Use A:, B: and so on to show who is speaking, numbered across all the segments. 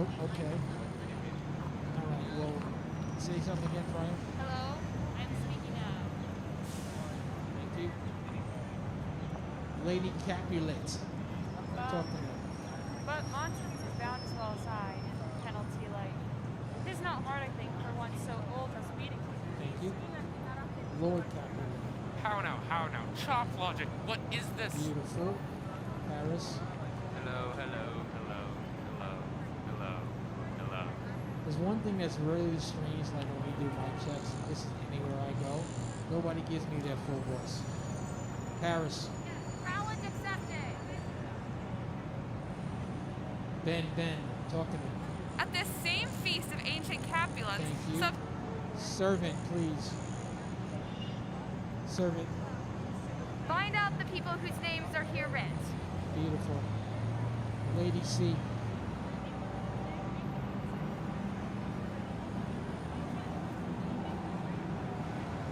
A: Oh, okay. All right. Well, say something again, Brian.
B: Hello, I'm speaking now.
A: Thank you. Lady Capulet. Talk to me.
B: But monsters are bound to all side, penalty life. It is not hard, I think, for one so old as we to keep
A: Thank
B: peace.
A: you. Lord Capulet.
C: How now, how now? Chop logic, what is this?
A: Beautiful. Paris.
C: Hello, hello, hello, hello, hello, hello.
A: There's one thing that's really strange, like when we do mic checks, and this is anywhere I go, nobody gives me their full voice. Paris.
B: Challenge accepted!
A: Ben, talk to me.
D: At this same feast of ancient Capulets,
A: Thank you. Servant, please. Servant.
D: find out the people whose names are here writ.
A: Beautiful. Lady C.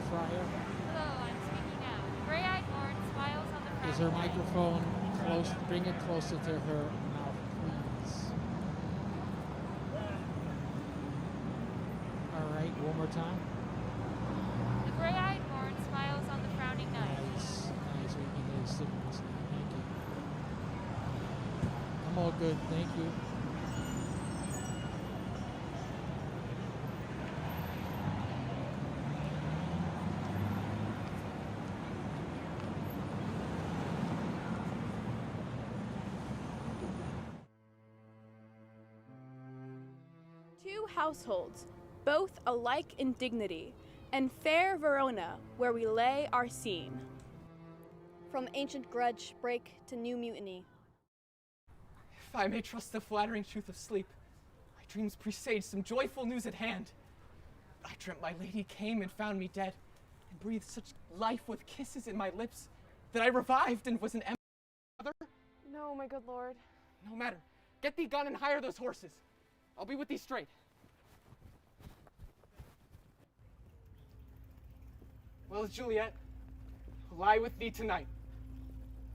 A: Friar.
B: Hello, I'm speaking now. Gray-eyed Lord smiles on the crowd.
A: Is her microphone close? Bring it closer to her mouth, please. All right, one more time.
B: The gray-eyed Lord smiles on the frowning knight.
A: Nice. We can hear the signals now. Thank you. I'm all good. Thank you.
E: Two households, both alike in dignity, and fair Verona, where we lay our scene.
F: From ancient grudge break to new mutiny.
G: If I may trust the flattering truth of sleep, my dreams presage some joyful news at hand. I dreamt my lady came and found me dead, and breathed such life with kisses in my lips, that I revived and was an mother.
E: No, my good lord.
G: No matter. Get thee gun and hire those horses. I'll be with thee straight. Well, Juliet, I'll lie with thee tonight.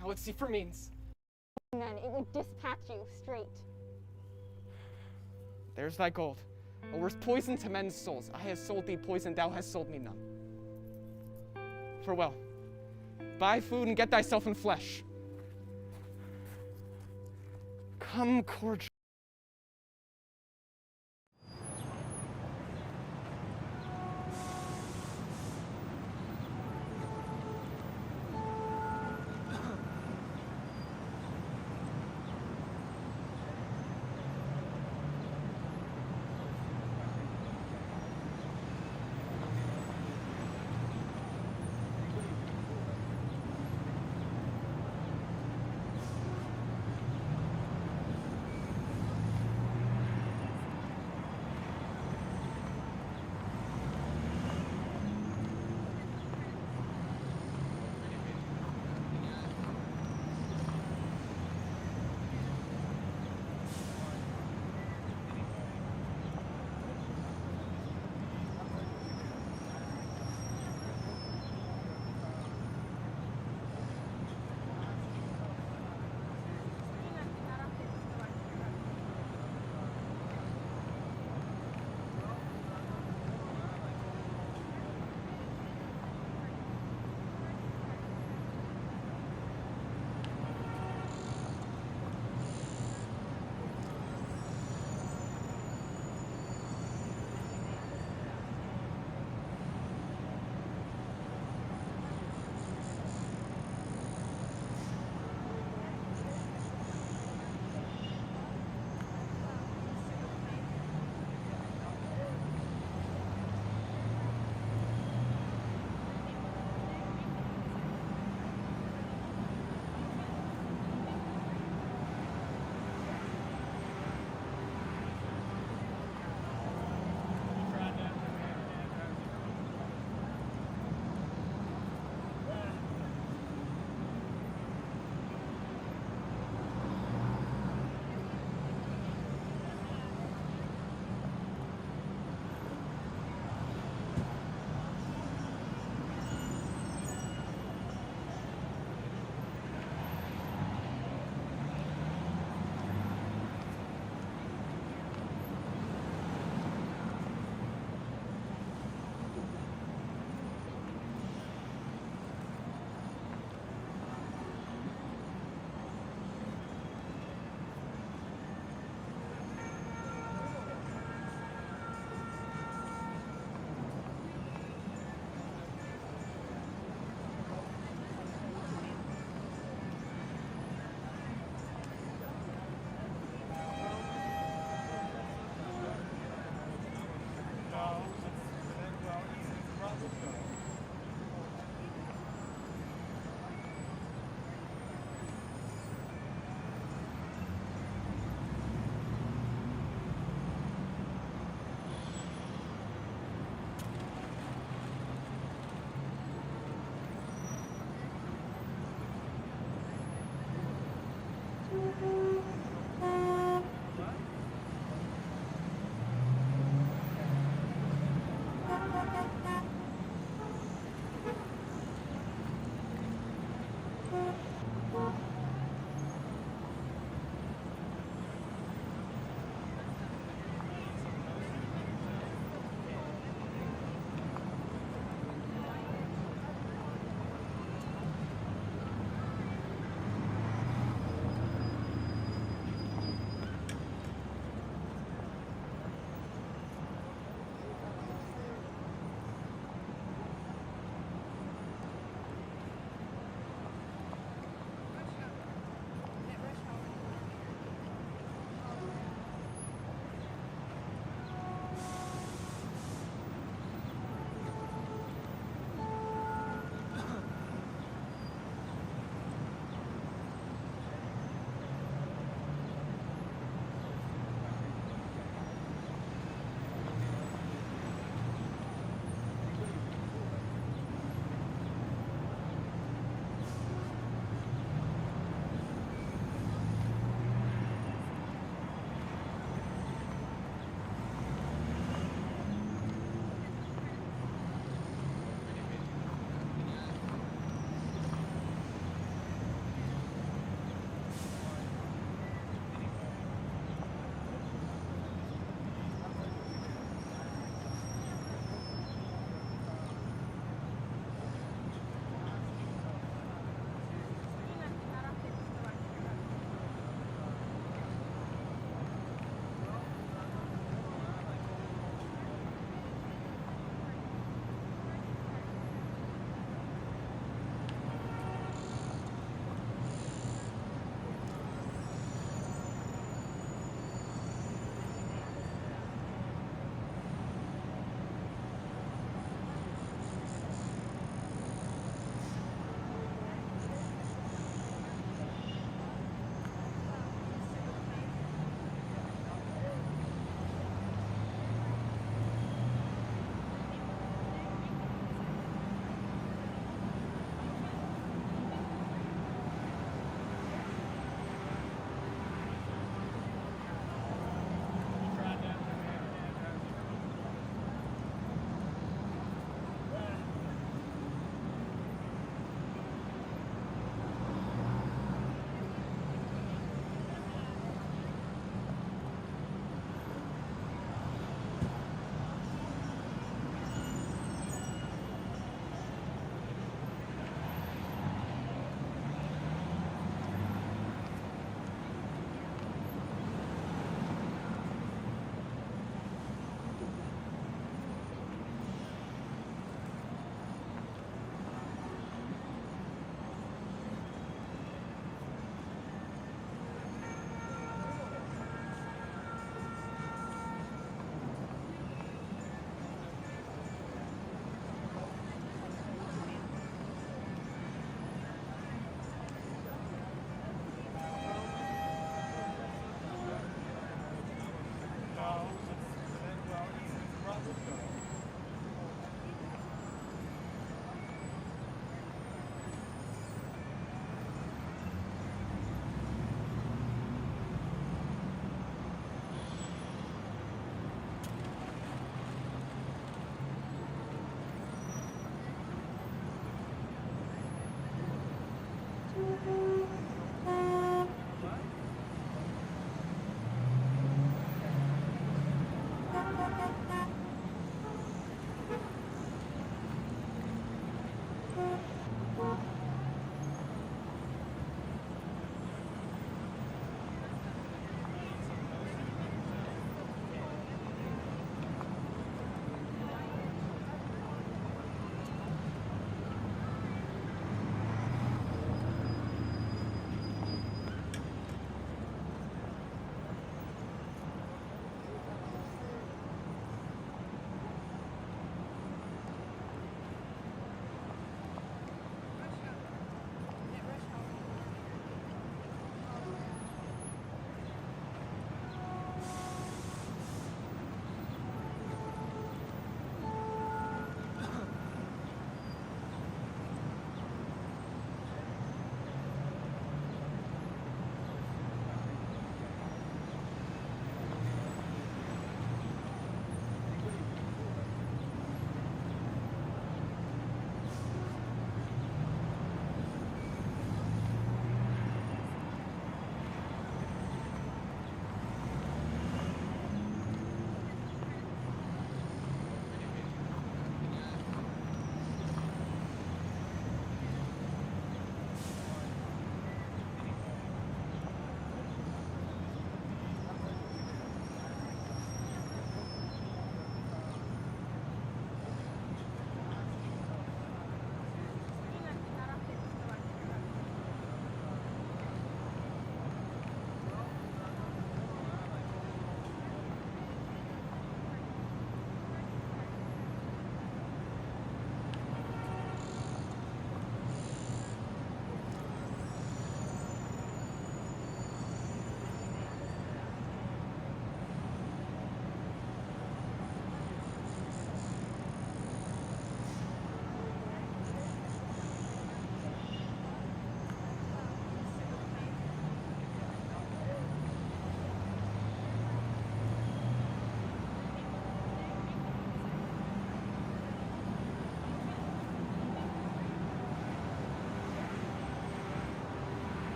G: Now let's see for means.
F: Then it would dispatch you straight.
G: There's thy gold. A worse poison to men's souls. I have sold thee poison, thou hast sold me none. Farewell. Buy food and get thyself in flesh. Come, cordial.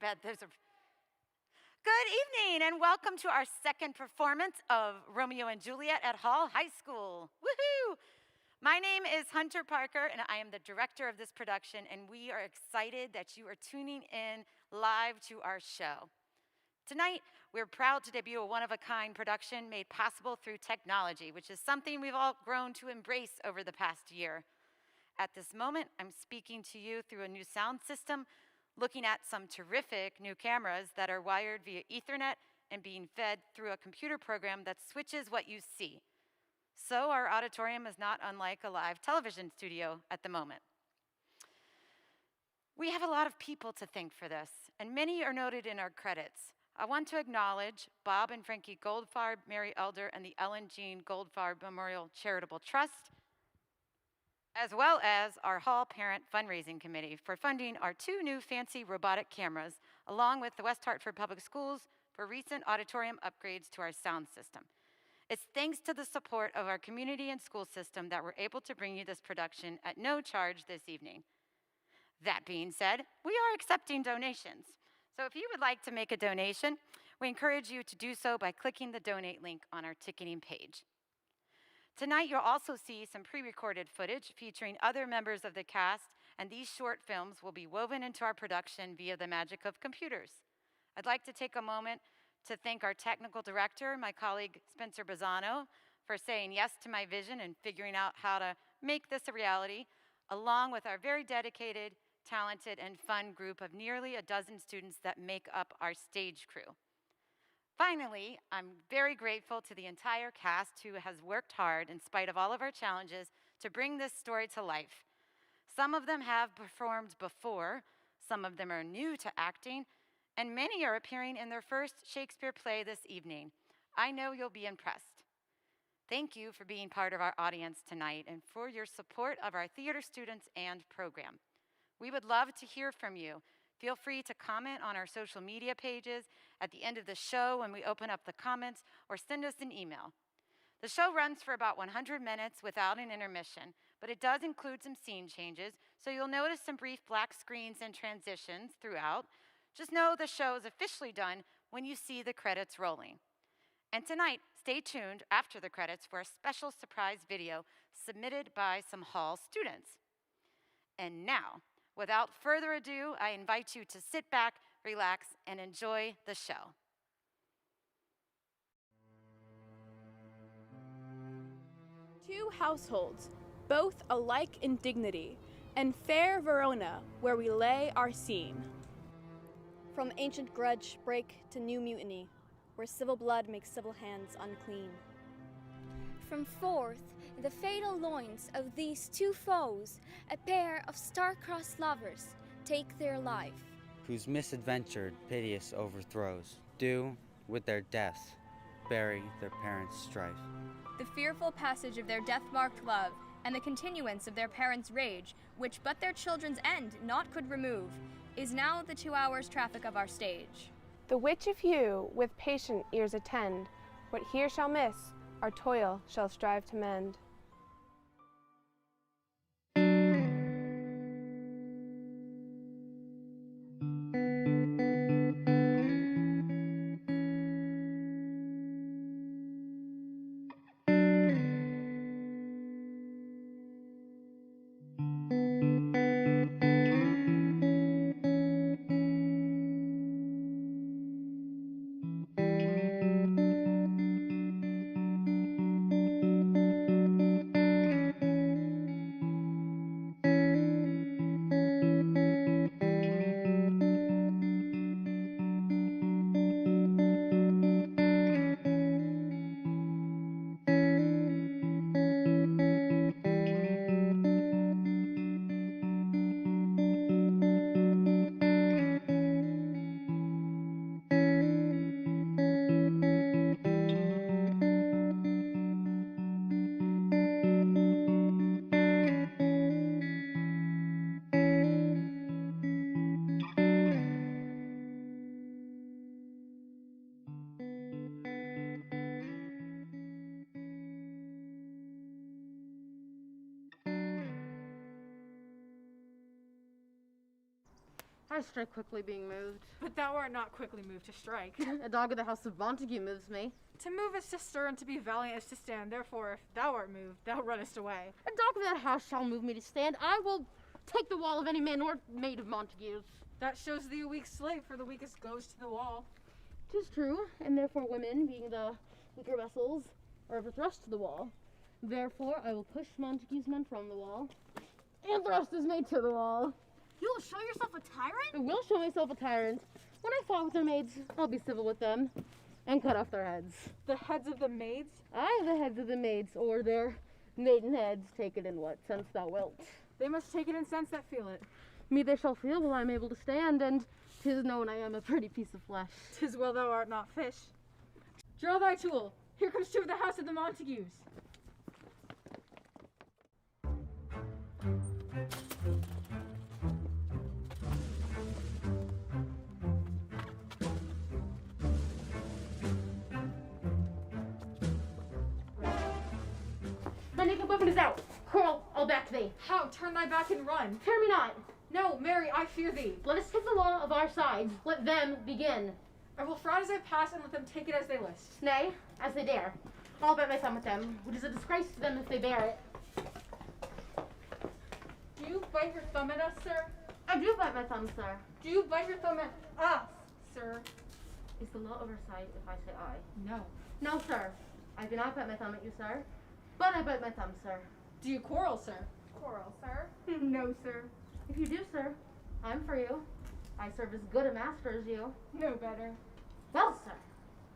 H: bed. Good evening and welcome to our second performance of Romeo and Juliet at Hall High School. Woohoo! My name is Hunter Parker and I am the director of this production, and we are excited that you are tuning in live to our show. Tonight, we're proud to debut a one-of-a-kind production made possible through technology, which is something we've all grown to embrace over the past year. At this moment, I'm speaking to you through a new sound system, looking at some terrific new cameras that are wired via Ethernet and being fed through a computer program that switches what you see. So our auditorium is not unlike a live television studio at the moment. We have a lot of people to thank for this, and many are noted in our credits. I want to acknowledge Bob and Frankie Goldfarb, Mary Elder, and the Ellen Jean Goldfarb Memorial Charitable Trust, as well as our Hall Parent Fundraising Committee for funding our 2 new fancy robotic cameras, along with the West Hartford Public Schools for recent auditorium upgrades to our sound system. It's thanks to the support of our community and school system that we're able to bring you this production at no charge this evening. That being said, we are accepting donations. So if you would like to make a donation, we encourage you to do so by clicking the donate link on our ticketing page. Tonight, you'll also see some pre-recorded footage featuring other members of the cast, and these short films will be woven into our production via the magic of computers. I'd like to take a moment to thank our technical director, my colleague Spencer Bazzano, for saying yes to my vision and figuring out how to make this a reality, along with our very dedicated, talented, and fun group of nearly a dozen students that make up our stage crew. Finally, I'm very grateful to the entire cast who has worked hard in spite of all of our challenges to bring this story to life. Some of them have performed before, some of them are new to acting, and many are appearing in their first Shakespeare play this evening. I know you'll be impressed. Thank you for being part of our audience tonight and for your support of our theater students and program. We would love to hear from you. Feel free to comment on our social media pages at the end of the show when we open up the comments, or send us an email. The show runs for about 100 minutes without an intermission, but it does include some scene changes, so you'll notice some brief black screens and transitions throughout. Just know the show is officially done when you see the credits rolling. And tonight, stay tuned after the credits for a special surprise video submitted by some Hall students. And now, without further ado, I invite you to sit back, relax, and enjoy the show.
E: Two households, both alike in dignity, and fair Verona, where we lay our scene.
F: From ancient grudge break to new mutiny, where civil blood makes civil hands unclean.
I: From forth in the fatal loins of these two foes, a pair of star-crossed lovers take their life,
J: whose misadventured, piteous overthrows do, with their death, bury their parents' strife.
K: The fearful passage of their death-marked love, and the continuance of their parents' rage, which but their children's end naught could remove, is now the 2 hours' traffic of our stage.
L: The which if you with patient ears attend, what here shall miss, our toil shall strive to mend.
M: I strike quickly being moved.
N: But thou art not quickly moved to strike.
M: A dog of the house of Montague moves me.
N: To move is to stir, and to be valiant is to stand. Therefore, if thou art moved, thou runnest away.
M: A dog of that house shall move me to stand. I will take the wall of any man or maid of Montague's.
N: That shows thee a weak slave, for the weakest goes to the wall.
M: 'Tis true, and therefore women, being the weaker vessels, are ever thrust to the wall. Therefore, I will push Montague's men from the wall, and thrust his maid to the wall.
N: You will show yourself a tyrant?
M: I will show myself a tyrant. When I fought with their maids, I'll be civil with them, and cut off their heads.
N: The heads of the maids?
M: Aye, the heads of the maids, or their maiden heads, take it in what sense thou wilt.
N: They must take it in sense that feel it.
M: Me they shall feel while I am able to stand, and 'tis known I am a pretty piece of flesh.
N: 'Tis well thou art not fish. Draw thy tool. Here comes two of the house of the Montagues.
M: My naked weapon is out. Curl, I'll back thee.
N: How? Turn thy back and run.
M: Fear me not.
N: No, Mary, I fear thee.
M: Let us take the law of our sides. Let them begin.
N: I will frown as I pass and let them take it as they list.
M: Nay, as they dare. I'll bet my thumb with them, which is a disgrace to them if they bear it.
N: Do you bite your thumb at us, sir?
M: I do bite my thumb, sir.
N: Do you bite your thumb at us, sir?
M: Is the law of our side if I say I?
N: No.
M: No, sir. I do not bite my thumb at you, sir. But I bite my thumb, sir.
N: Do you quarrel, sir?
M: Quarrel, sir? No, sir. If you do, sir, I'm for you. I serve as good a master as you.
N: No better.
M: Well, sir.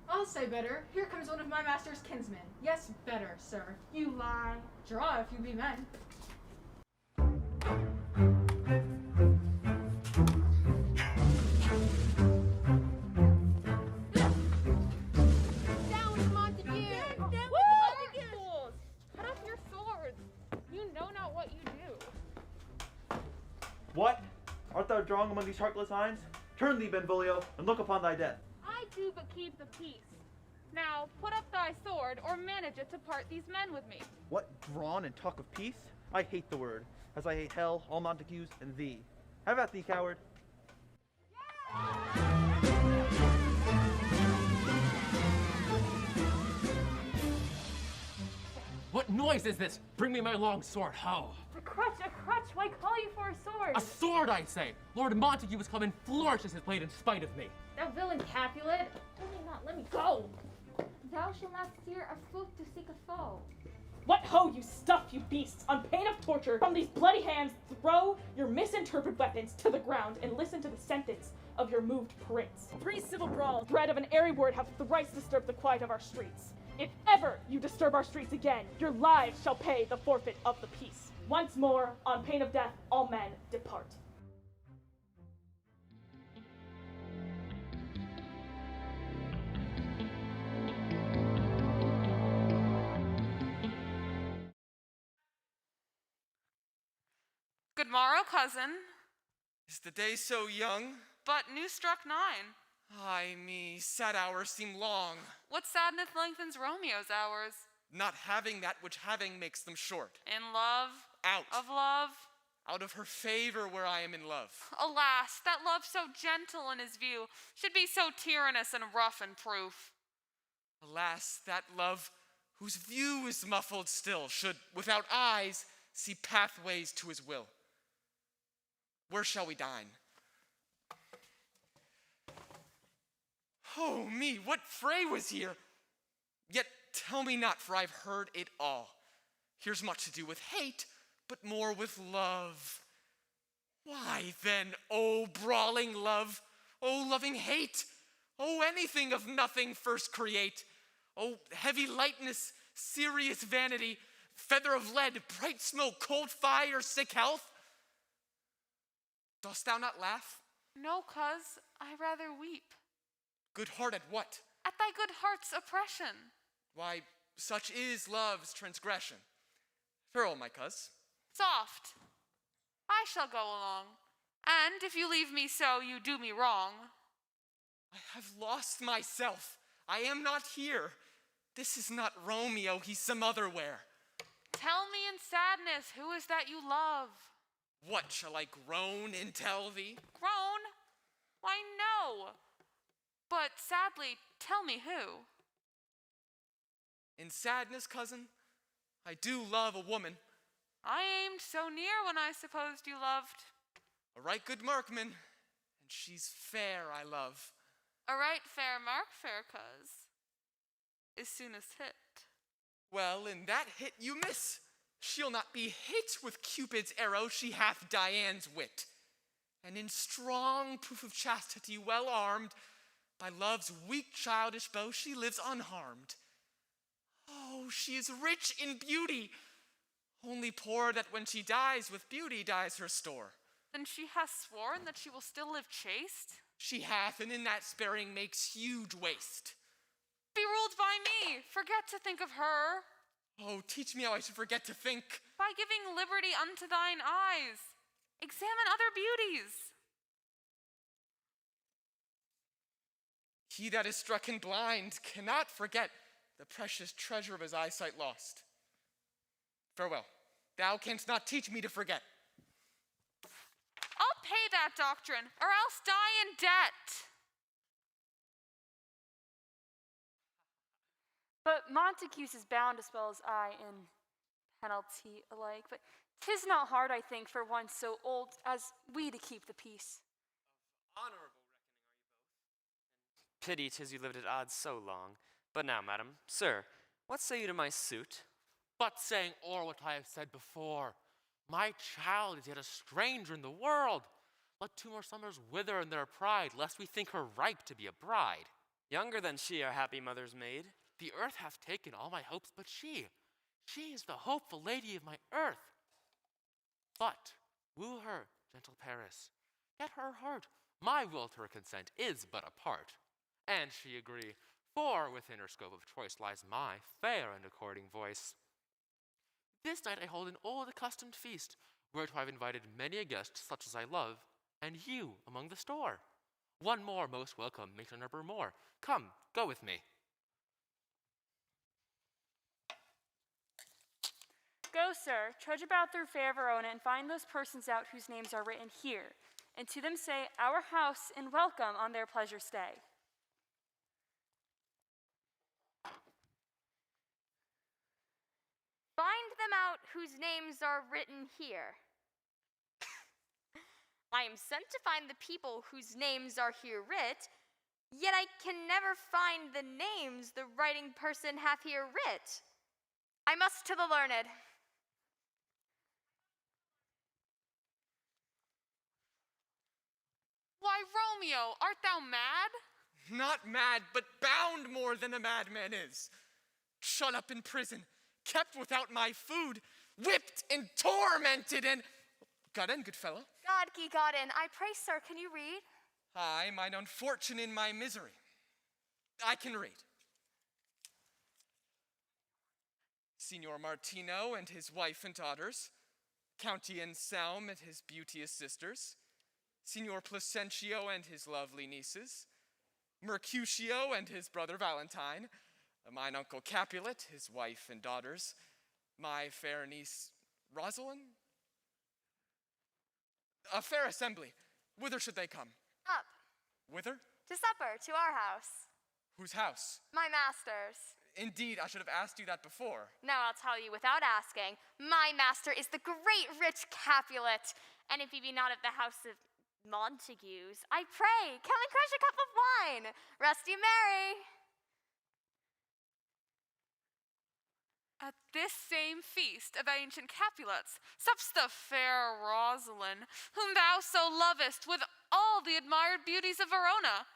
N: I'll say better. Here comes one of my master's kinsmen. Yes, better, sir.
M: You lie.
N: Draw if you be men.
E: Down, Montague!
B: Fools! Cut off your swords! You know not what you do.
O: What? Art thou drawing among these heartless hinds? Turn thee, Benvolio, and look upon thy death.
B: I do but keep the peace. Now, put up thy sword, or manage it to part these men with me.
O: What, drawn and talk of peace? I hate the word, as I hate hell, all Montagues, and thee. Have at thee, coward.
P: What noise is this? Bring me my long sword, how?
B: A crutch! Why call you for a sword?
P: A sword, I say! Lord Montague has come and flourishes his blade in spite of me.
M: Thou villain Capulet!
B: Only not, let me go!
I: Thou shalt not steer a foot to seek a foe.
Q: What ho, you stuff, you beasts! On pain of torture, from these bloody hands, throw your misinterpreted weapons to the ground and listen to the sentence of your moved prince. 3 civil brawls, dread of an airy word, have thrice disturbed the quiet of our streets. If ever you disturb our streets again, your lives shall pay the forfeit of the peace. Once more, on pain of death, all men depart.
R: Good morrow, cousin.
G: Is the day so young?
R: But new struck 9.
G: Ay me, sad hours seem long.
R: What sadness lengthens Romeo's hours?
G: Not having that which having makes them short.
R: In love?
G: Out.
R: Of love?
G: Out of her favor where I am in love.
R: Alas, that love so gentle in his view should be so tyrannous and rough in proof.
G: Alas, that love whose view is muffled still should, without eyes, see pathways to his will. Where shall we dine? Oh me, what fray was here? Yet tell me not, for I've heard it all. Here's much to do with hate, but more with love. Why then, oh brawling love, oh loving hate, oh anything of nothing first create, oh heavy lightness, serious vanity, feather of lead, bright smoke, cold fire, sick health? Dost thou not laugh?
R: No, cuz, I rather weep.
G: Good heart at what?
R: At thy good heart's oppression.
G: Why, such is love's transgression. Farewell, my cuz.
R: Soft. I shall go along. And if you leave me so, you do me wrong.
G: I have lost myself. I am not here. This is not Romeo, he's some other where.
R: Tell me in sadness, who is that you love?
G: What, shall I groan and tell thee?
R: Groan? Why, no. But sadly, tell me who.
G: In sadness, cousin, I do love a woman.
R: I aimed so near when I supposed you loved.
G: A right good markman, and she's fair I love.
R: A right fair mark, fair coz. As soon as hit.
G: Well, in that hit you miss. She'll not be hit with Cupid's arrow, she hath Dian's wit. And in strong proof of chastity well armed, by love's weak childish bow she lives unharmed. Oh, she is rich in beauty, only poor that when she dies with beauty dies her store.
R: Then she hath sworn that she will still live chaste?
G: She hath, and in that sparing makes huge waste.
R: Be ruled by me, forget to think of her.
G: Oh, teach me how I should forget to think.
R: By giving liberty unto thine eyes. Examine other beauties.
G: He that is strucken blind cannot forget the precious treasure of his eyesight lost. Farewell. Thou canst not teach me to forget.
R: I'll pay that doctrine, or else die in debt.
B: But Montague's is bound as well as I in penalty alike. But 'tis not hard, I think, for one so old as we to keep the peace.
S: Honorable reckoning are you both. Pity 'tis you lived at odds so long. But now, madam, sir, what say you to my suit?
P: But saying o'er what I have said before, my child is yet a stranger in the world. Let 2 more summers wither in their pride, lest we think her ripe to be a bride.
S: Younger than she, our happy mother's maid.
P: The earth hath taken all my hopes, but she is the hopeful lady of my earth. But woo her, gentle Paris, yet her heart, my will to her consent, is but a part. And she agree, for within her scope of choice lies my fair and according voice. This night I hold an old accustomed feast, whereto I've invited many a guest such as I love, and you among the store. One more most welcome makes our number more. Come, go with me.
B: Go, sir, trudge about through fair Verona and find those persons out whose names are written here, and to them say, our house and welcome on their pleasure stay.
D: Find them out whose names are written here. I am sent to find the people whose names are here writ, yet I can never find the names the writing person hath here writ. I must to the learned.
R: Why, Romeo, art thou mad?
G: Not mad, but bound more than a madman is. Shut up in prison, kept without my food, whipped and tormented and... Got in, good fellow.
D: God ye got in. I pray, sir, can you read?
G: I, mine own fortune in my misery. I can read. Signor Martino and his wife and daughters, County Anselm and his beauteous sisters, Signor Placentio and his lovely nieces, Mercutio and his brother Valentine, mine uncle Capulet, his wife and daughters, my fair niece Rosalind. A fair assembly. Whither should they come?
D: Up.
G: Whither?
D: To supper, to our house.
G: Whose house?
D: My master's.
G: Indeed, I should have asked you that before.
D: Now I'll tell you without asking. My master is the great rich Capulet, and if he be not of the house of Montagues, I pray, come and crush a cup of wine. Rest ye merry.
R: At this same feast of ancient Capulets sups the fair Rosalind, whom thou so lovest with all the admired beauties of Verona.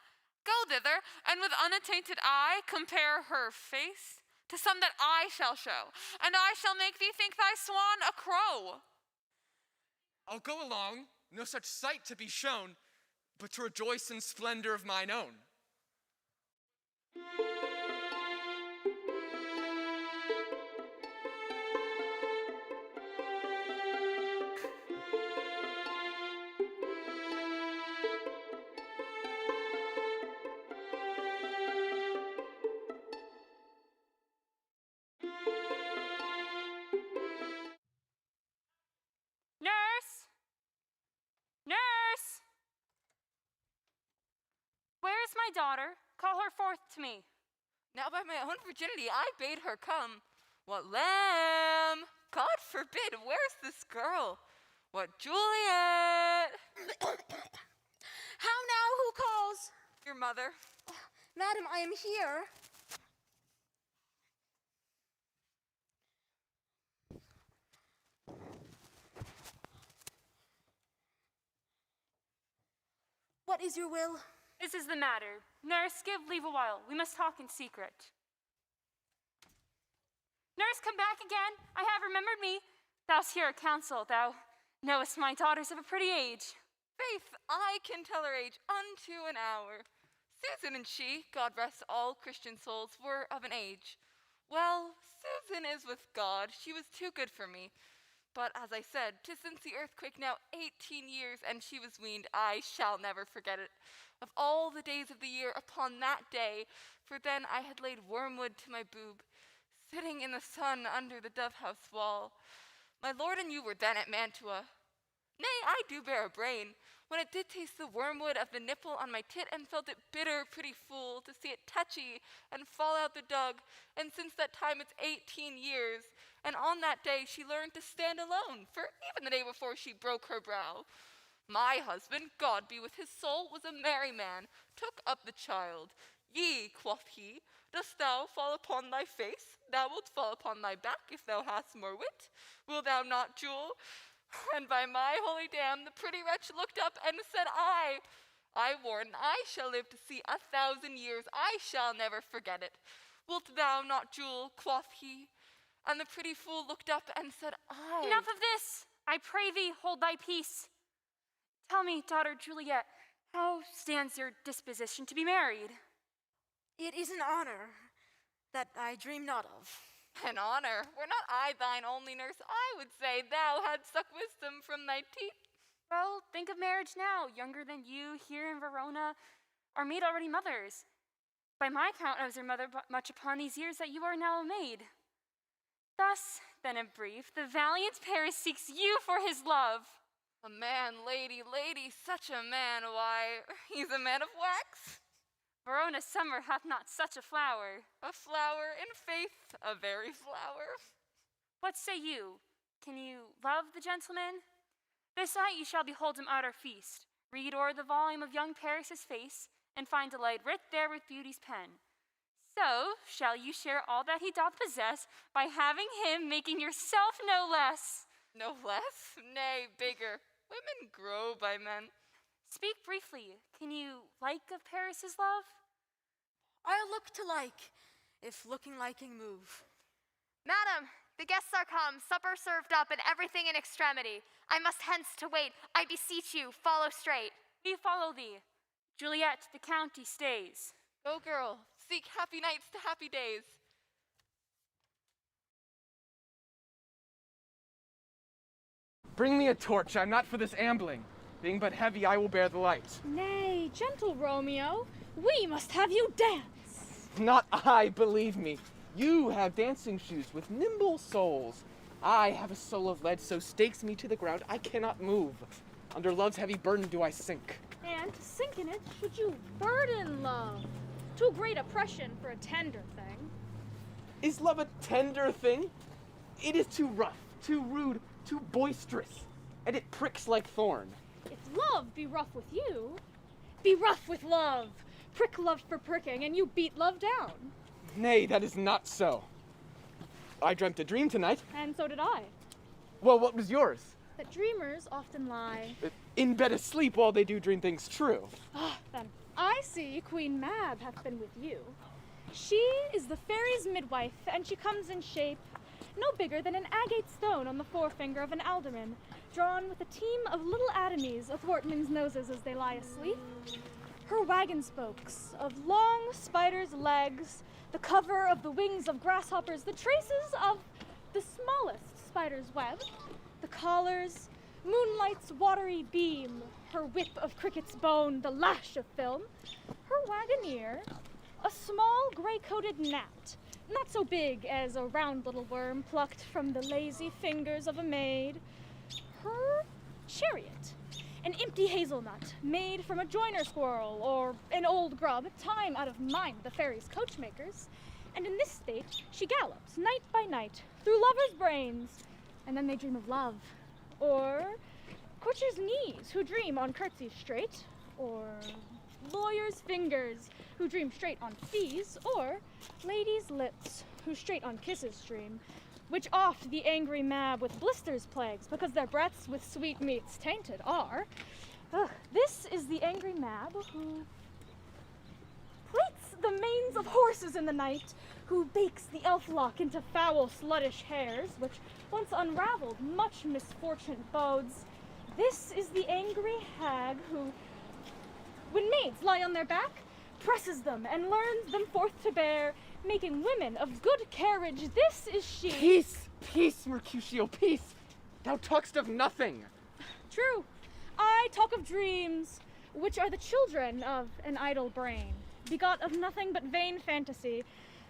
R: Go thither, and with unattainted eye compare her face to some that I shall show, and I shall make thee think thy swan a crow.
G: I'll go along, no such sight to be shown, but to rejoice in splendor of mine own.
B: Nurse! daughter. Call her forth to me.
T: Now by my own virginity I bade her come. What lamb? God forbid, where's this girl? What Juliet?
F: How now, who calls?
T: Your mother.
F: Madam, I am here. What is your will?
B: This is the matter. Nurse, give leave a while. We must talk in secret. Nurse, come back again. I have remembered me. Thou'st hear a counsel. Thou knowest my daughter's of a pretty age.
T: Faith, I can tell her age unto an hour. Susan and she, God rest all Christian souls, were of an age. Well, Susan is with God. She was too good for me. But as I said, 'tis since the earthquake now 18 years, and she was weaned. I shall never forget it. Of all the days of the year, upon that day, for then I had laid wormwood to my boob, sitting in the sun under the dove-house wall. My lord and you were then at Mantua. Nay, I do bear a brain, when it did taste the wormwood of the nipple on my tit, and felt it bitter, pretty fool, to see it touchy and fall out the dug, and since that time it's 18 years, and on that day she learned to stand alone, for even the day before she broke her brow. My husband, God be with his soul, was a merry man, took up the child. Yea, quoth he, dost thou fall upon thy face? Thou wilt fall upon thy back, if thou hast more wit. Wilt thou not, Jewel? And by my holy dam, the pretty wretch looked up and said, I warn, I shall live to see 1,000 years. I shall never forget it. Wilt thou not, Jewel? Quoth he. And the pretty fool looked up and said, I.
B: Enough of this! I pray thee, hold thy peace. Tell me, daughter Juliet, how stands your disposition to be married?
F: It is an honor that I dream not of.
T: An honor? Were not I thine only nurse, I would say thou hadst sucked wisdom from thy teeth.
B: Well, think of marriage now. Younger than you, here in Verona, are made already mothers. By my count, I was your mother much upon these years that you are now a maid. Thus, then in brief, the valiant Paris seeks you for his love.
T: A man, lady, such a man, why, he's a man of wax.
B: Verona's summer hath not such a flower.
T: A flower, in faith, a very flower.
B: What say you? Can you love the gentleman? This night you shall behold him at our feast. Read o'er the volume of young Paris's face, and find delight writ there with beauty's pen. So shall you share all that he doth possess, by having him making yourself no less.
T: No less? Nay, bigger. Women grow by men.
B: Speak briefly. Can you like of Paris's love?
F: I'll look to like, if looking liking move.
D: Madam, the guests are come, supper served up, and everything in extremity. I must hence to wait. I beseech you, follow straight.
B: We follow thee. Juliet, the county stays.
T: Go, girl, seek happy nights to happy days.
G: Bring me a torch, I'm not for this ambling. Being but heavy, I will bear the light.
N: Nay, gentle Romeo, we must have you dance.
G: Not I, believe me. You have dancing shoes with nimble soles. I have a soul of lead, so stakes me to the ground, I cannot move. Under love's heavy burden do I sink.
N: And to sink in it, should you burden love? Too great oppression for a tender thing.
G: Is love a tender thing? It is too rough, too rude, too boisterous, and it pricks like thorn.
N: If love be rough with you, be rough with love. Prick love for pricking, and you beat love down.
G: Nay, that is not so. I dreamt a dream tonight.
N: And so did I.
G: Well, what was yours?
N: That dreamers often lie.
G: In bed asleep while they do dream things true.
N: Ah, then I see Queen Mab hath been with you. She is the fairy's midwife, and she comes in shape no bigger than an agate stone on the forefinger of an alderman, drawn with a team of little atomies athwart men's noses as they lie asleep. Her wagon spokes of long spiders' legs, the cover of the wings of grasshoppers, the traces of the smallest spider's web, the collars, moonlight's watery beam, her whip of cricket's bone, the lash of film, her wagoneer, a small gray-coated gnat, not so big as a round little worm plucked from the lazy fingers of a maid, her chariot, an empty hazelnut made from a joiner squirrel or an old grub, time out of mind the fairies' coachmakers, and in this state she gallops night by night through lovers' brains, and then they dream of love. Or courtiers' knees who dream on curtsies straight, or lawyers' fingers who dream straight on fees, or ladies' lips who straight on kisses dream, which oft the angry mab with blisters plagues, because their breaths with sweetmeats tainted are. This is the angry mab who plaits the manes of horses in the night, who bakes the elf-lock into foul sluttish hairs, which once unraveled much misfortune bodes. This is the angry hag who, when maids lie on their back, presses them and learns them forth to bear, making women of good carriage. This is she.
G: Peace, peace, Mercutio, peace. Thou talk'st of nothing.
N: True. I talk of dreams, which are the children of an idle brain, begot of nothing but vain fantasy,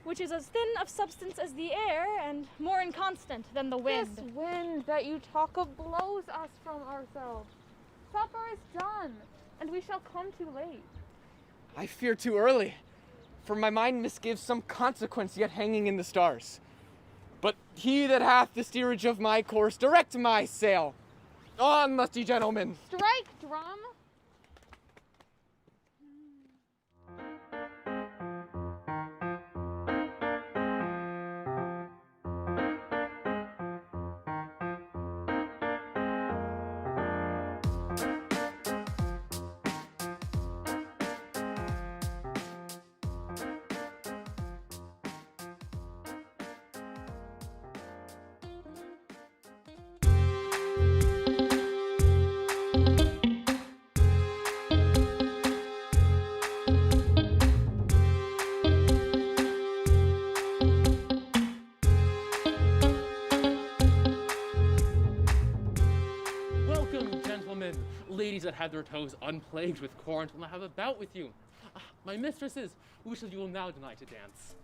N: which is as thin of substance as the air and more inconstant than the wind.
L: This wind that you talk of blows us from ourselves. Supper is done, and we shall come too late.
G: I fear too early, for my mind misgives some consequence yet hanging in the stars. But he that hath the steerage of my course, direct my sail. On, lusty gentlemen!
L: Strike, drum!
P: Ladies that had their toes unplagued with corns will have a bout with you. My mistresses, which of you will now deny to dance?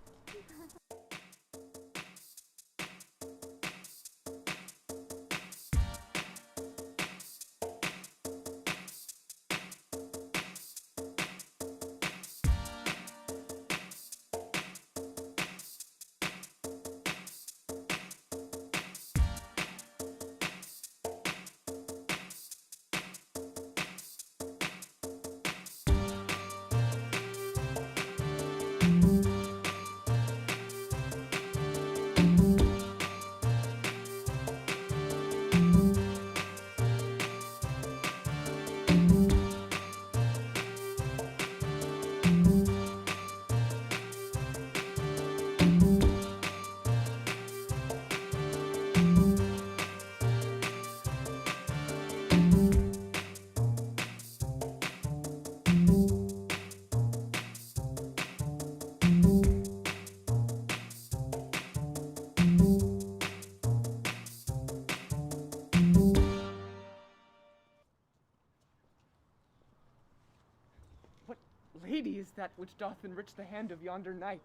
G: Lady is that which doth enrich the hand of yonder knight?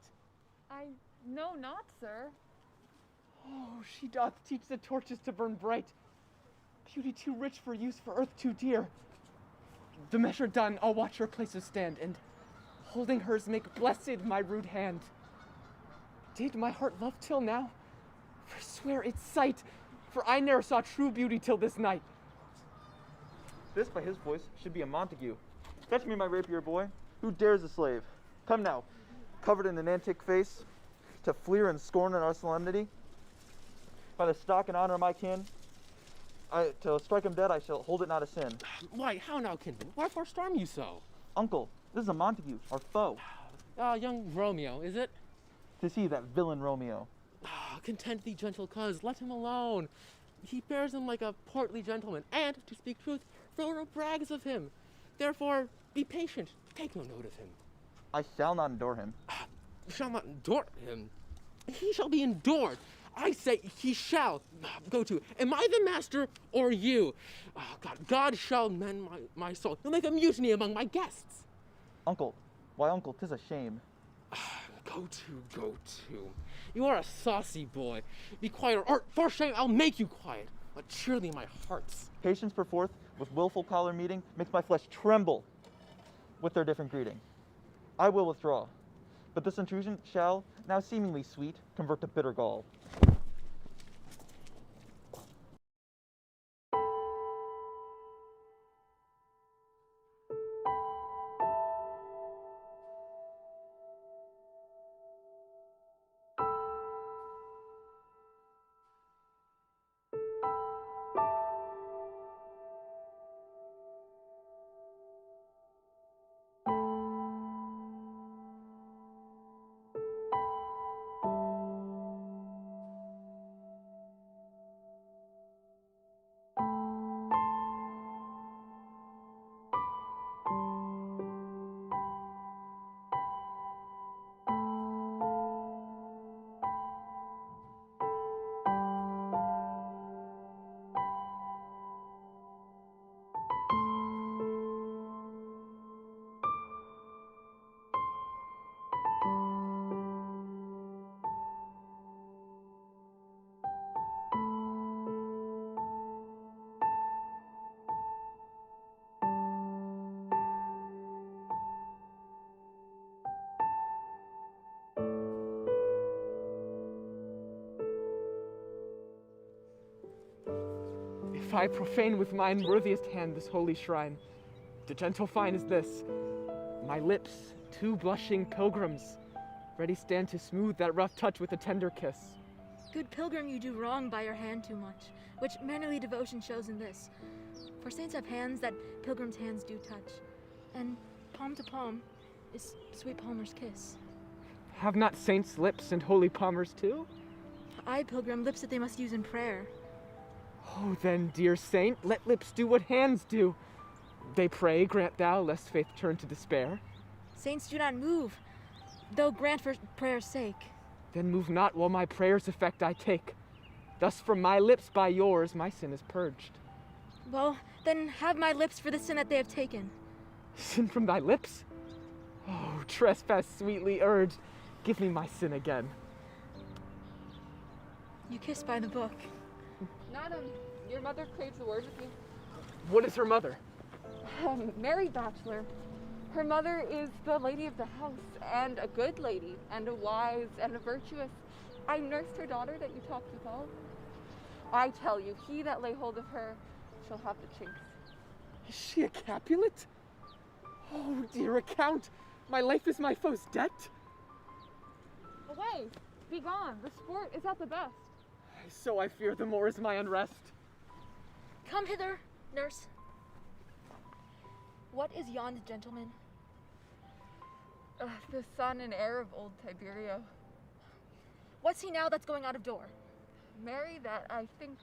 L: I know not, sir.
G: Oh, she doth teach the torches to burn bright. Beauty too rich for use, for earth too dear. The measure done, I'll watch her places stand, and holding hers make blessed my rude hand. Did my heart love till now? Forswear its sight, for I ne'er saw true beauty till this night.
O: This, by his voice, should be a Montague. Fetch me my rapier, boy. Who dares a slave? Come now, covered in an antique face, to fleer and scorn in our solemnity. By the stock and honor of my kin, to strike him dead, I shall hold it not a sin.
P: Why, how now, kinsman? Wherefore storm you so?
O: Uncle, this is a Montague, our foe.
P: Young Romeo, is it?
O: 'Tis he, that villain Romeo.
P: Content thee, gentle coz, let him alone. He bears him like a portly gentleman, and, to speak truth, Frodo brags of him. Therefore, be patient, take no note of him.
O: I shall not endure him.
P: Shall not endure him? He shall be endured. I say he shall. Go to. Am I the master or you? God shall mend my soul. He'll make a mutiny among my guests.
O: Uncle, why, uncle, 'tis a shame.
P: Go to. You are a saucy boy. Be quiet, or for shame, I'll make you quiet.
G: but surely my heart's.
O: Patience perforce with willful collar meeting makes my flesh tremble with their different greeting. I will withdraw, but this intrusion shall, now seemingly sweet, convert to bitter gall.
G: If I profane with my unworthiest hand this holy shrine, the gentle fine is this: my lips, two blushing pilgrims, ready stand to smooth that rough touch with a tender kiss.
U: Good pilgrim, you do wrong by your hand too much, which mannerly devotion shows in this. For saints have hands that pilgrims' hands do touch, and palm to palm is sweet Palmer's kiss.
G: Have not saints lips and holy palmers too?
U: I, pilgrim, lips that they must use in prayer.
G: Oh, then, dear saint, let lips do what hands do. They pray, grant thou, lest faith turn to despair.
U: Saints do not move, though grant for prayer's sake.
G: Then move not while my prayer's effect I take. Thus from my lips by yours my sin is purged.
U: Well, then have my lips for the sin that they have taken.
G: Sin from thy lips? Oh, trespass sweetly urged, give me my sin again.
U: You kiss by the book.
V: Madam, your mother craves a word with you.
G: What is her mother?
V: Mary Bachelor. Her mother is the lady of the house, and a good lady, and a wise, and a virtuous. I nursed her daughter that you talked with all. I tell you, he that lay hold of her shall have the chinks.
G: Is she a Capulet? Oh, dear account, my life is my foe's debt.
V: Away! Be gone! The sport is at the best.
G: So I fear the more is my unrest.
U: Come hither, nurse. What is yond gentleman?
V: The son and heir of old Tiberio.
U: What's he now that's going out of door?
V: Marry that, I think,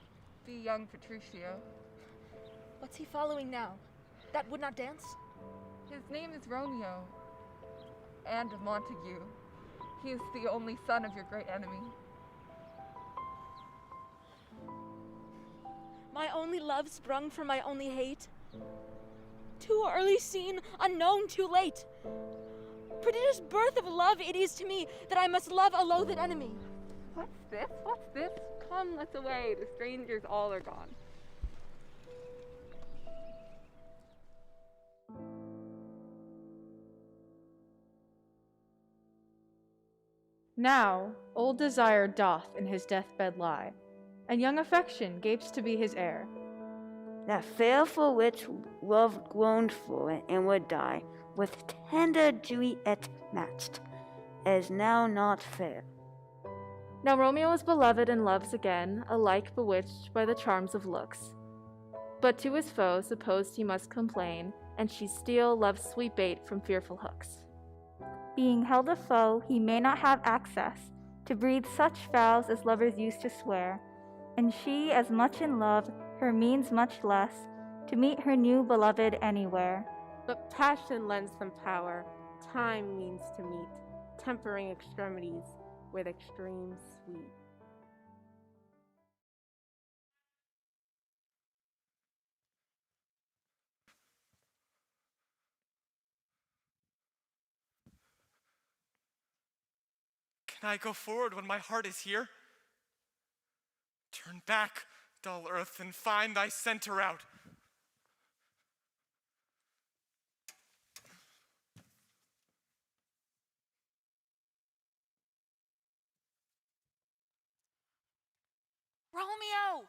V: be young Petruchio.
U: What's he following now? That would not dance?
V: His name is Romeo, and Montague. He is the only son of your great enemy.
U: My only love sprung from my only hate. Too early seen, unknown too late. Prodigious birth of love it is to me that I must love a loathed enemy.
V: What's this? What's this? Come, let's away. The strangers all are gone.
W: Now, old desire doth in his deathbed lie, and young affection gapes to be his heir.
X: That fair for which love groaned for and would die, with tender Juliet matched, is now not fair.
W: Now Romeo is beloved and loves again, alike bewitched by the charms of looks. But to his foe supposed he must complain, and she steal love's sweet bait from fearful hooks.
Y: Being held a foe, he may not have access to breathe such vows as lovers used to swear, and she as much in love, her means much less, to meet her new beloved anywhere.
L: But passion lends them power, time means to meet, tempering extremities with extreme sweet.
Z: Can I go forward when my heart is here? Turn back,
G: dull earth, and find thy center out.
B: Romeo!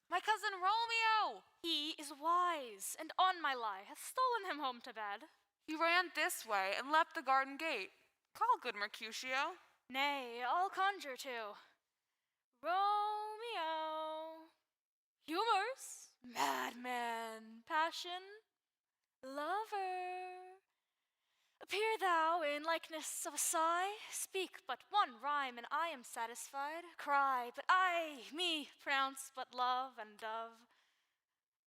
B: My cousin Romeo!
N: He is wise, and on my lie hath stolen him home to bed.
R: He ran this way and leapt the garden gate. Call, good Mercutio.
N: Nay, I'll conjure too. Romeo! Humors, madman, passion, lover. Appear thou in likeness of a sigh, speak but one rhyme, and I am satisfied. Cry, but me pronounce but love and dove.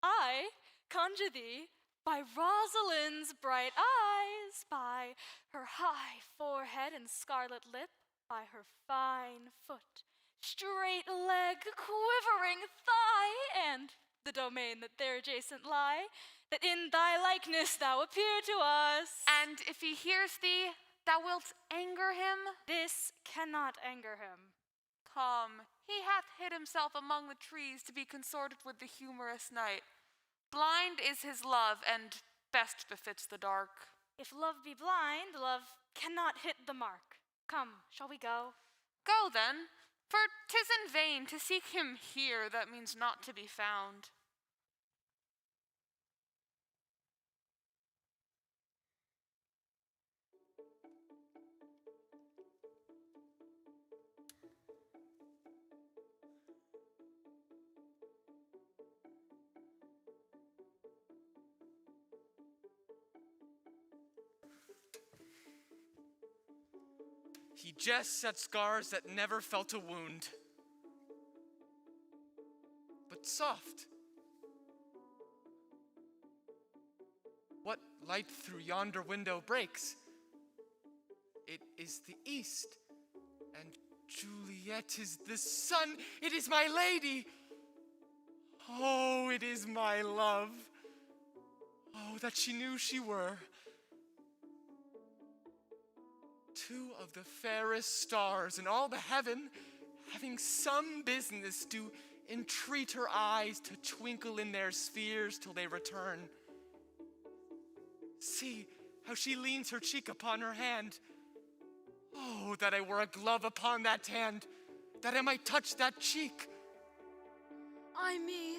N: I conjure thee by Rosalind's bright eyes, by her high forehead and scarlet lip, by her fine foot, straight leg, quivering thigh, and the domain that there adjacent lie, that in thy likeness thou appear to us.
R: And if he hears thee, thou wilt anger him?
N: This cannot anger him.
R: Come, he hath hid himself among the trees to be consorted with the humorous night. Blind is his love, and best befits the dark.
N: If love be blind, love cannot hit the mark. Come, shall we go?
R: Go then, for 'tis in vain to seek him here that means not to be found.
G: He jests at scars that never felt a wound. But soft. What light through yonder window breaks? It is the east, and Juliet is the sun. It is my lady. Oh, it is my love. Oh, that she knew she were. Two of the fairest stars in all the heaven, having some business, do entreat her eyes to twinkle in their spheres till they return. See how she leans her cheek upon her hand. Oh, that I were a glove upon that hand, that I might touch that cheek.
U: Ay me.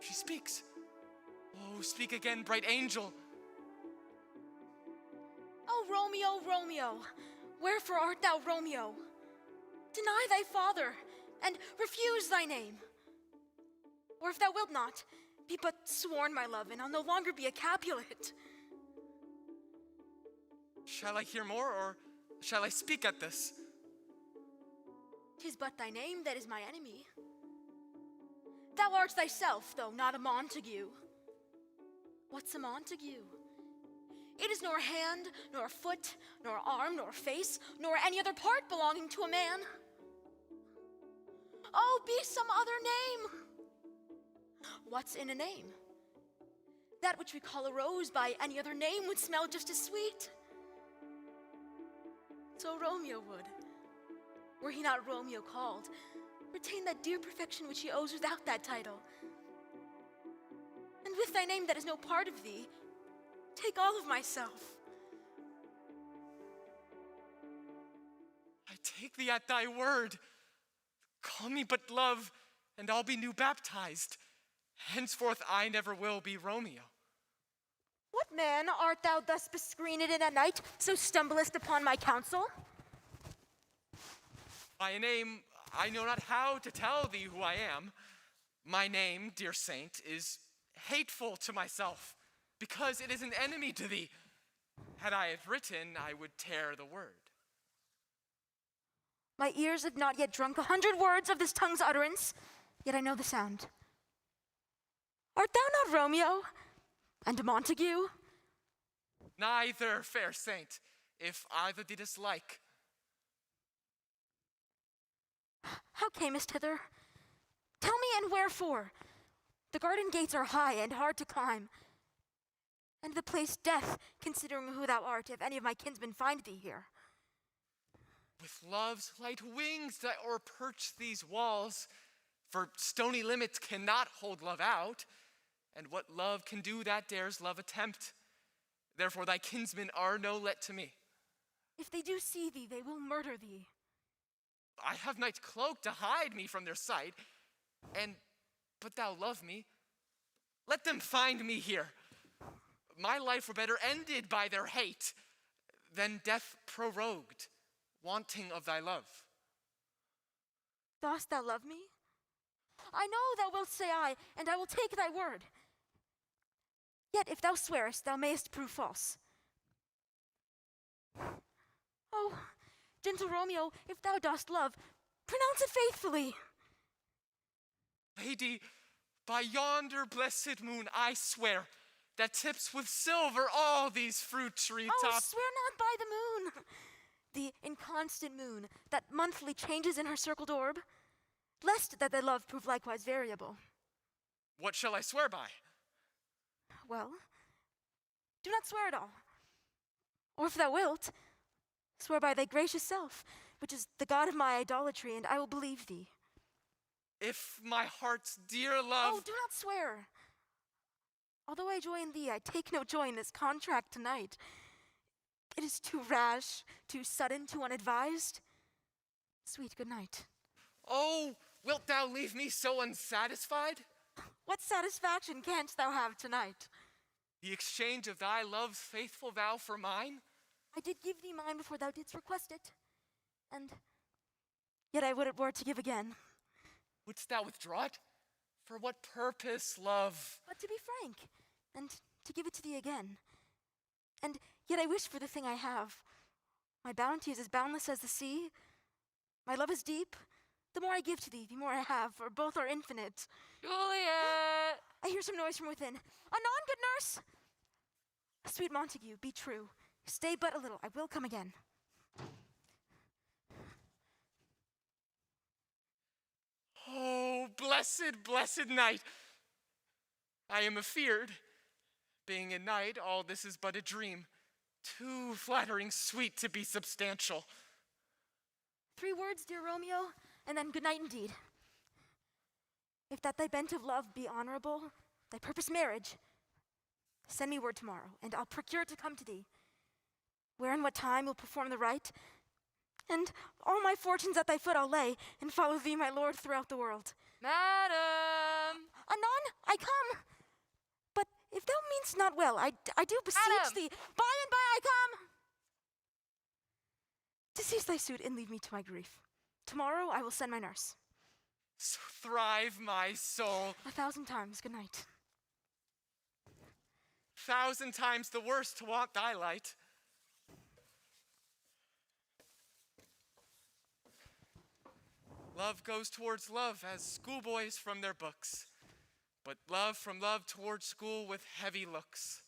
G: She speaks. Oh, speak again, bright angel.
U: O Romeo, Romeo, wherefore art thou Romeo? Deny thy father, and refuse thy name. Or if thou wilt not, be but sworn, my love, and I'll no longer be a Capulet.
G: Shall I hear more, or shall I speak at this?
U: 'Tis but thy name that is my enemy. Thou art thyself, though not a Montague. What's a Montague? It is nor hand, nor foot, nor arm, nor face, nor any other part belonging to a man. Oh, be some other name. What's in a name? That which we call a rose by any other name would smell just as sweet. So Romeo would, were he not Romeo called, retain that dear perfection which he owes without that title. And with thy name that is no part of thee, take all of myself.
G: I take thee at thy word. Call me but love, and I'll be new baptized. Henceforth I never will be Romeo.
U: What man art thou thus bescreened in a night, so stumblest upon my counsel?
G: By a name I know not how to tell thee who I am. My name, dear saint, is hateful to myself, because it is an enemy to thee. Had I it written, I would tear the word.
U: My ears have not yet drunk 100 words of this tongue's utterance, yet I know the sound. Art thou not Romeo, and a Montague?
G: Neither, fair saint, if either didst like.
U: How camest hither? Tell me, and wherefore? The garden gates are high and hard to climb, and the place death, considering who thou art, if any of my kinsmen find thee here.
G: With love's light wings did I o'erperch these walls, For stony limits cannot hold love out, and what love can do, that dares love attempt. Therefore thy kinsmen are no let to me.
U: If they do see thee, they will murder thee.
G: I have night's cloak to hide me from their sight, but thou love me. Let them find me here. My life were better ended by their hate than death prorogued, wanting of thy love.
U: Dost thou love me? I know thou wilt say aye, and I will take thy word. Yet if thou swearest, thou mayest prove false. Oh, gentle Romeo, if thou dost love, pronounce it faithfully.
G: Lady, by yonder blessed moon, I swear that tips with silver all these fruit tree
U: Oh,
G: tops.
U: swear not by the moon, the inconstant moon that monthly changes in her circled orb, lest that thy love prove likewise variable.
G: What shall I swear by?
U: Well, do not swear at all. Or if thou wilt, swear by thy gracious self, which is the god of my idolatry, and I will believe thee.
G: If my heart's dear love...
U: Oh, do not swear. Although I joy in thee, I take no joy in this contract tonight. It is too rash, too sudden, too unadvised. Sweet good night.
G: Oh, wilt thou leave me so unsatisfied?
U: What satisfaction canst thou have tonight?
G: The exchange of thy love's faithful vow for mine?
U: I did give thee mine before thou didst request it, and yet I would it were to give again.
G: Wouldst thou withdraw it? For what purpose, love?
U: But to be frank, and to give it to thee again. And yet I wish for the thing I have. My bounty is as boundless as the sea. My love is deep. The more I give to thee, the more I have, for both are infinite.
R: Juliet!
U: I hear some noise from within. Anon, good nurse! Sweet Montague, be true. Stay but a little. I will come again.
G: Oh, blessed, blessed night! I am afeard. Being a night, all this is but a dream. Too flattering sweet to be substantial.
U: 3 words, dear Romeo, and then good night indeed. If that thy bent of love be honorable, thy purpose marriage, send me word tomorrow, and I'll procure to come to thee. Where and what time will perform the rite, and all my fortunes at thy foot I'll lay, and follow thee, my lord, throughout the world.
R: Madam!
U: Anon, I come. But if thou meanst not well, I do beseech
R: Madam!
U: thee, by and by I come. To cease thy suit and leave me to my grief. Tomorrow I will send my nurse.
G: So thrive my soul.
U: 1,000 times good night.
G: 1,000 times the worse to want thy light. Love goes towards love as schoolboys from their books, but love from love towards school with heavy looks.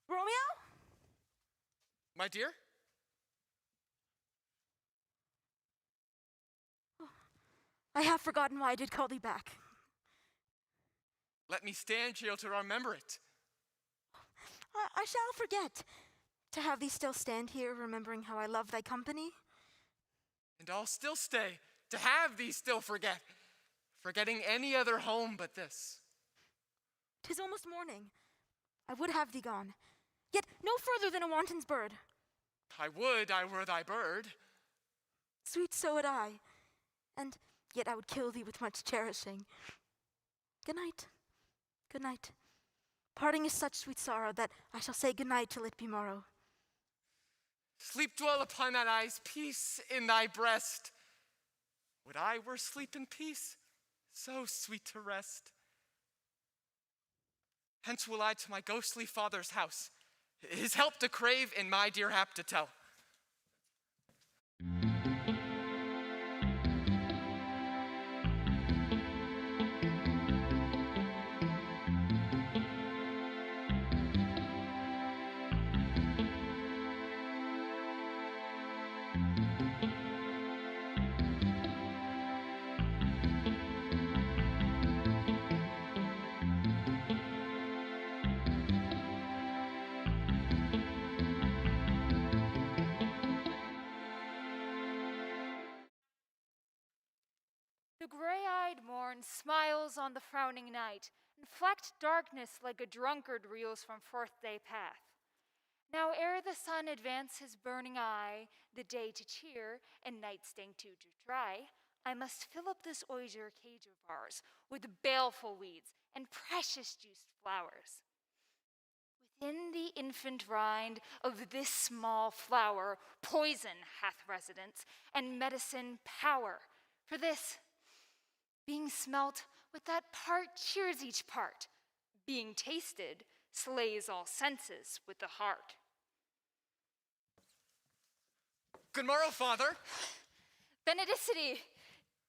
U: Romeo?
G: My dear?
U: I have forgotten why I did call thee back.
G: Let me stand here to remember it.
U: I shall forget. To have thee still stand here, remembering how I love thy company.
G: And I'll still stay, to have thee still forget, forgetting any other home but this.
U: 'Tis almost morning. I would have thee gone, yet no further than a wanton's bird.
G: I would I were thy bird.
U: Sweet, so would I, and yet I would kill thee with much cherishing. Good night, good night. Parting is such sweet sorrow that I shall say good night till it be morrow.
G: Sleep dwell upon thine eyes, peace in thy breast. Would I were sleep in peace, so sweet to rest. Hence will I to my ghostly father's house, his help to crave and my dear hap to tell.
A: The gray-eyed morn smiles on the frowning night, and flecked darkness like a drunkard reels from forth day path. Now ere the sun advance his burning eye, the day to cheer, and night staying to dry, I must fill up this osier cage of ours with baleful weeds and precious juiced flowers. Within the infant rind of this small flower, poison hath residence, and medicine power. For this, being smelt with that part cheers each part. Being tasted, slays all senses with the heart.
G: Good morrow, Father.
A: Benedicity!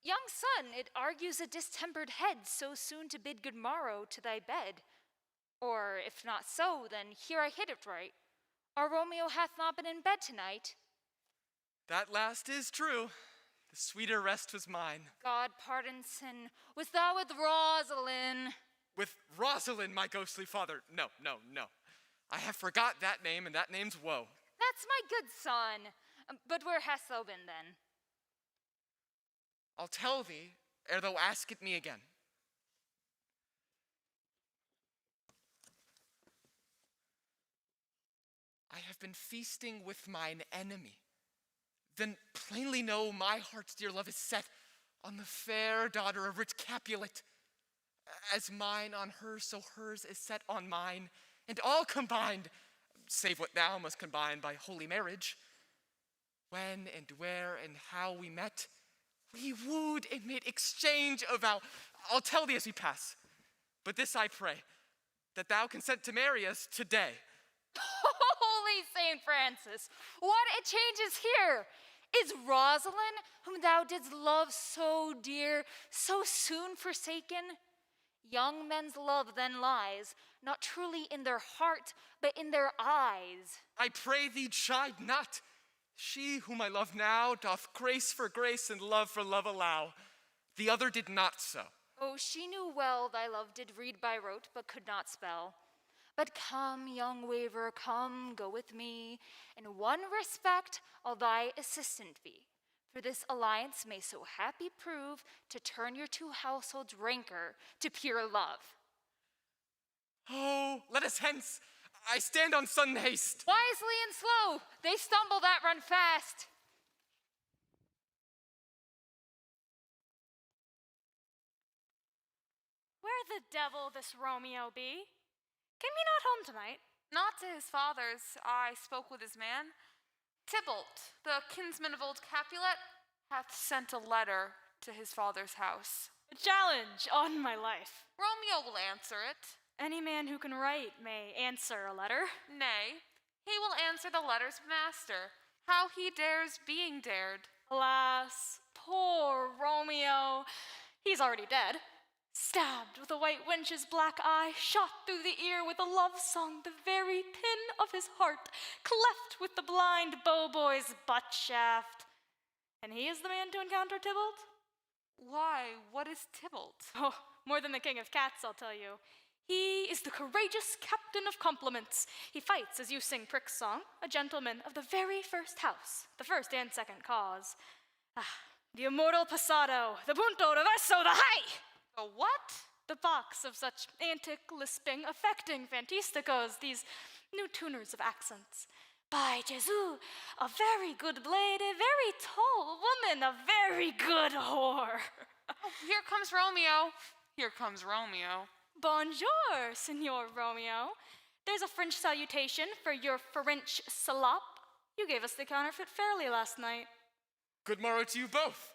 A: Young son, it argues a distempered head so soon to bid good morrow to thy bed. Or if not so, then here I hit it right. Our Romeo hath not been in bed tonight.
G: That last is true. The sweeter rest was mine.
A: God pardon sin. Was thou with Rosalind?
G: With Rosalind, my ghostly father. No. I have forgot that name, and that name's woe.
A: That's my good son. But where hast thou been then?
G: I'll tell thee, ere thou ask it me again. I have been feasting with mine enemy. Then plainly know my heart's dear love is set on the fair daughter of rich Capulet. As mine on her, so hers is set on mine, and all combined, save what thou must combine by holy marriage. When and where and how we met, we wooed and made exchange of vow. I'll tell thee as we pass, but this I pray, that thou consent to marry us today.
A: Holy Saint Francis, what a change is here! Is Rosalind, whom thou didst love so dear, so soon forsaken? Young men's love then lies, not truly in their heart, but in their eyes.
G: I pray thee chide not. She whom I love now doth grace for grace and love for love allow. The other did not so.
A: Oh, she knew well thy love did read by rote, but could not spell. But come, young waver, come, go with me. In one respect I'll thy assistant be. For this alliance may so happy prove to turn your two households' rancor to pure love.
G: Oh, let us hence. I stand on sudden haste.
A: Wisely and slow, they stumble that run fast.
N: Where the devil this Romeo be? Came he not home tonight?
R: Not to his father's. I spoke with his man. Tybalt, the kinsman of old Capulet, hath sent a letter to his father's house.
N: A challenge on my life.
R: Romeo will answer it.
N: Any man who can write may answer a letter.
R: Nay, he will answer the letter's master. How he dares being dared.
N: Alas, poor Romeo. He's already dead. Stabbed with a white wench's black eye, shot through the ear with a love song, the very pin of his heart, cleft with the blind bow-boy's butt shaft. And he is the man to encounter Tybalt?
R: Why, what is Tybalt?
N: Oh, more than the king of cats, I'll tell you. He is the courageous captain of compliments. He fights, as you sing Prick's song, a gentleman of the very first house, the first and second cause. The immortal passado, the punto reverso, the high!
R: The what?
N: The box of such antic, lisping, affecting fantisticos, these new tuners of accents. By Jesu, a very good blade, a very tall woman, a very good whore.
R: Oh, here comes Romeo. Here comes Romeo.
N: Bonjour, Signor Romeo. There's a French salutation for your French salop. You gave us the counterfeit fairly last night.
G: Good morrow to you both.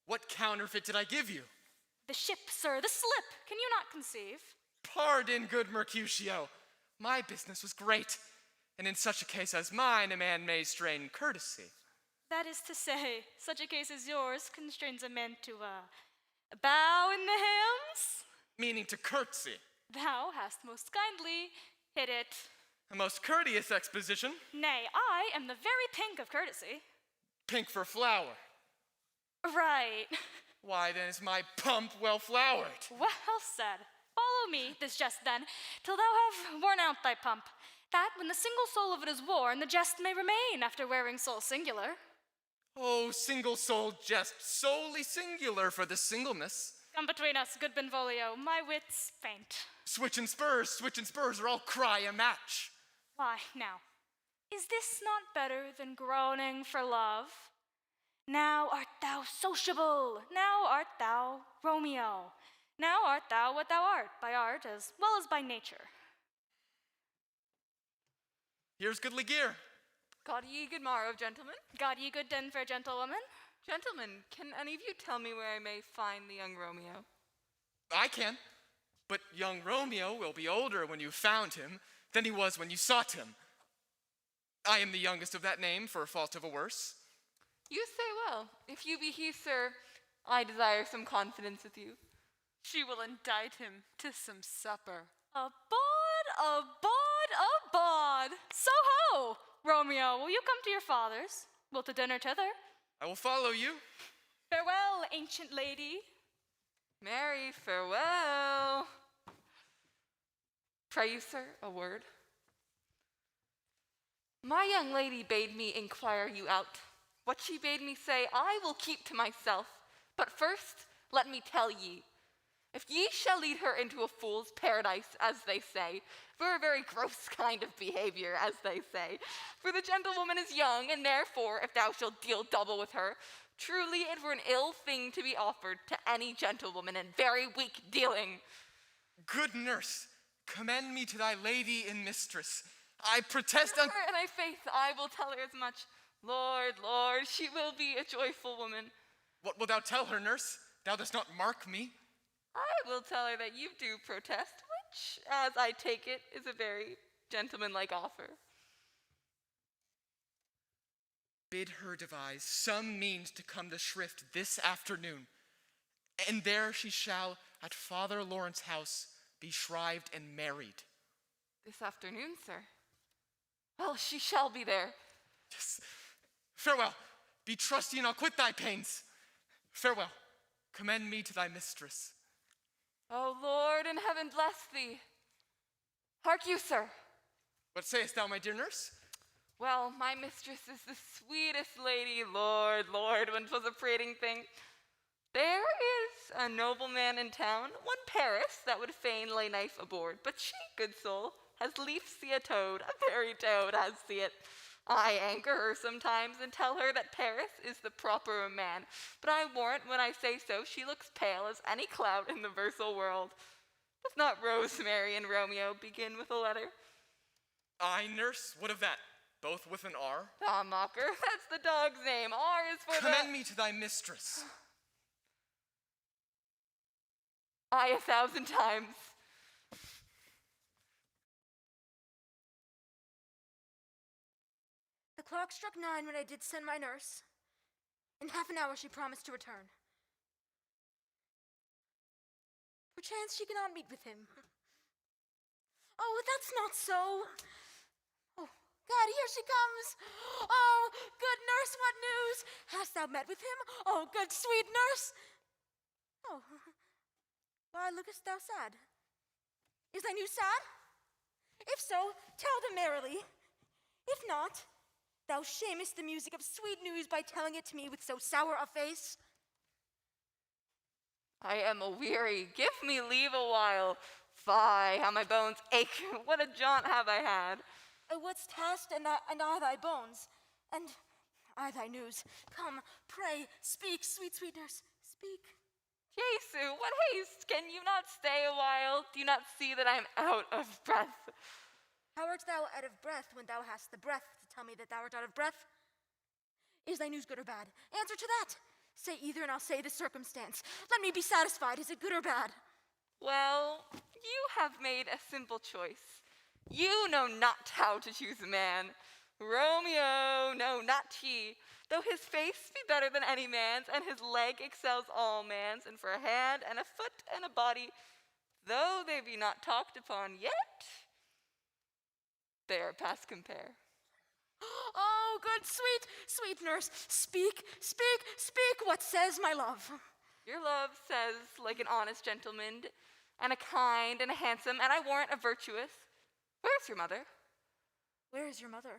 G: What counterfeit did I give you?
N: The ship, sir, the slip. Can you not conceive?
G: Pardon, good Mercutio. My business was great, and in such a case as mine, a man may strain courtesy.
N: That is to say, such a case as yours constrains a man to, bow in the hams?
G: Meaning to curtsy.
N: Thou hast most kindly hit it.
G: A most courteous exposition.
N: Nay, I am the very pink of courtesy.
G: Pink for flower.
N: Right.
G: Why, then is my pump well flowered?
N: Well said. Follow me, this jest then, till thou have worn out thy pump, that when the single soul of it is worn, the jest may remain after wearing soul singular.
G: Oh, single-souled jest, solely singular for the singleness.
N: Come between us, good Benvolio. My wits faint.
G: Switch and spurs, or I'll cry a match.
N: Why, now, is this not better than groaning for love? Now art thou sociable, now art thou Romeo. Now art thou what thou art, by art as well as by nature.
G: Here's goodly gear.
T: God ye good morrow, gentlemen.
N: God ye good den, fair gentlewoman.
T: Gentlemen, can any of you tell me where I may find the young Romeo?
G: I can, but young Romeo will be older when you found him than he was when you sought him. I am the youngest of that name, for fault of a worse.
T: You say well. If you be he, sir, I desire some confidence with you.
R: She will indict him to some supper.
N: Abod, abod, abod. So ho! Romeo, will you come to your father's? Will to dinner thither?
G: I will follow you.
N: Farewell, ancient lady.
T: Mary, farewell. Pray you, sir, a word. My young lady bade me inquire you out. What she bade me say, I will keep to myself. But first, let me tell ye, if ye shall lead her into a fool's paradise, as they say, for a very gross kind of behavior, as they say, for the gentlewoman is young, and therefore, if thou shalt deal double with her, truly it were an ill thing to be offered to any gentlewoman, and very weak dealing.
G: Good nurse, commend me to thy lady and mistress. I protest
T: and I faith I will tell her as much. Lord, Lord, she will be a joyful woman.
G: What wilt thou tell her, nurse? Thou dost not mark me.
T: I will tell her that you do protest, which, as I take it, is a very gentlemanlike offer.
G: Bid her devise some means to come to Shrift this afternoon, and there she shall, at Father Lawrence's house, be shrived and married.
T: This afternoon, sir? Well, she shall be there.
G: Yes. Farewell. Be trusty, and I'll quit thy pains. Farewell. Commend me to thy mistress.
T: O Lord in heaven bless thee. Hark you, sir.
G: What sayest thou, my dear nurse?
T: Well, my mistress is the sweetest lady, Lord, Lord, when 'twas a prating thing. There is a nobleman in town, one Paris, that would fain lay knife aboard, but she, good soul, has lief see a toad, a very toad has see it. I anchor her sometimes and tell her that Paris is the proper man, but I warrant when I say so she looks pale as any cloud in the versal world. Does not Rosemary and Romeo begin with a letter?
G: Aye, nurse, what of that? Both with an R?
T: Ah, mocker, that's the dog's name. R is for
G: Commend me to thy mistress.
T: Aye, 1,000 times.
U: The clock struck 9 when I did send my nurse. In half an hour she promised to return. Perchance she cannot meet with him. Oh, that's not so. Oh, God, here she comes. Oh, good nurse, what news? Hast thou met with him? Oh, good sweet nurse. Oh, why lookest thou sad? Is thy news sad? If so, tell them merrily. If not, thou shamest the music of sweet news by telling it to me with so sour a face.
T: I am a-weary. Give me leave a while. Fie, how my bones ache. What a jaunt have I had.
U: I wouldst hast, and are thy bones, and are thy news. Come, pray, speak, sweet, sweet nurse, speak.
T: Jesu, what haste! Can you not stay a while? Do you not see that I am out of breath?
U: How art thou out of breath when thou hast the breath to tell me that thou art out of breath? Is thy news good or bad? Answer to that. Say either, and I'll say the circumstance. Let me be satisfied. Is it good or bad?
T: Well, you have made a simple choice. You know not how to choose a man. Romeo, no, not he. Though his face be better than any man's, and his leg excels all man's, and for a hand and a foot and a body, though they be not talked upon yet, they are past compare.
U: Oh, good, sweet, sweet nurse, speak, speak, speak. What says my love?
T: Your love says, like an honest gentleman, and a kind and a handsome, and I warrant a virtuous. Where's your mother?
U: Where is your mother?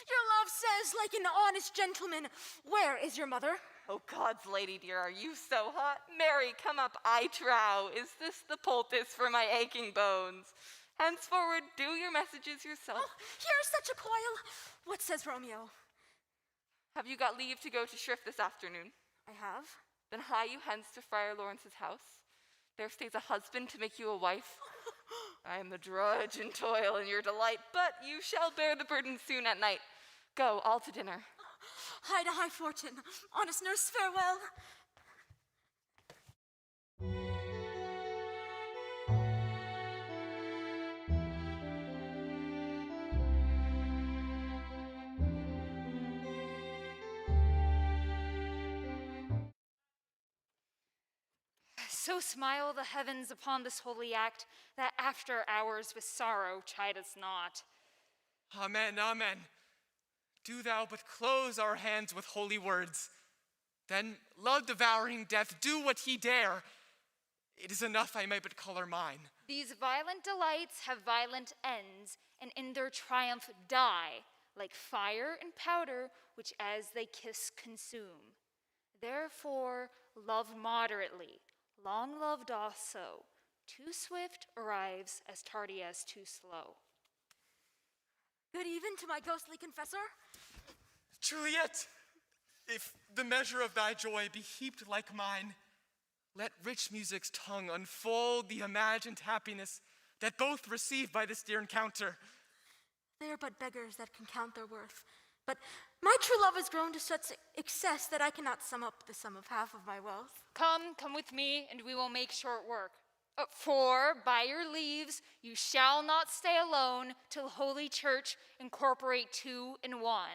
U: Your love says, like an honest gentleman. Where is your mother?
T: Oh, God's lady dear, are you so hot? Mary, come up, I trow. Is this the poultice for my aching bones? Henceforward, do your messages yourself.
U: Oh, here's such a coil. What says Romeo?
T: Have you got leave to go to shrift this afternoon?
U: I have.
T: Then hie you hence to Friar Lawrence's house. There stays a husband to make you a wife. I am the drudge and toil in your delight, but you shall bear the burden soon at night. Go, all to dinner.
U: Hie to high fortune. Honest nurse, farewell.
A: So smile the heavens upon this holy act, that after hours with sorrow chide us not.
G: Amen, amen. Do thou but close our hands with holy words. Then love-devouring death do what he dare. It is enough I may but call her mine.
A: These violent delights have violent ends, and in their triumph die, like fire and powder, which as they kiss consume. Therefore, love moderately. Long love doth so. Too swift arrives as tardy as too slow.
U: Good even to my ghostly confessor.
G: Juliet, if the measure of thy joy be heaped like mine, let rich music's tongue unfold the imagined happiness that both receive by this dear encounter.
U: They are but beggars that can count their worth. But my true love has grown to such excess that I cannot sum up the sum of half of my wealth.
A: Come with me, and we will make short work. For, by your leaves, you shall not stay alone till Holy Church incorporate two in one.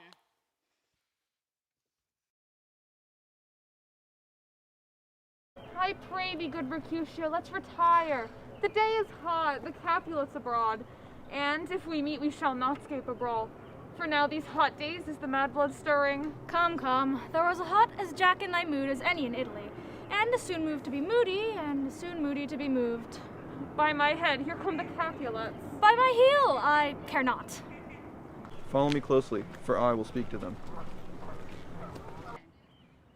V: I pray thee, good Mercutio, let's retire. The day is hot, the Capulets abroad, and if we meet, we shall not escape a brawl. For now, these hot days is the mad blood stirring.
N: Come, thou as hot as Jack in thy mood as any in Italy, and as soon moved to be moody, and as soon moody to be moved.
V: By my head, here come the Capulets.
N: By my heel, I care not.
O: Follow me closely, for I will speak to them.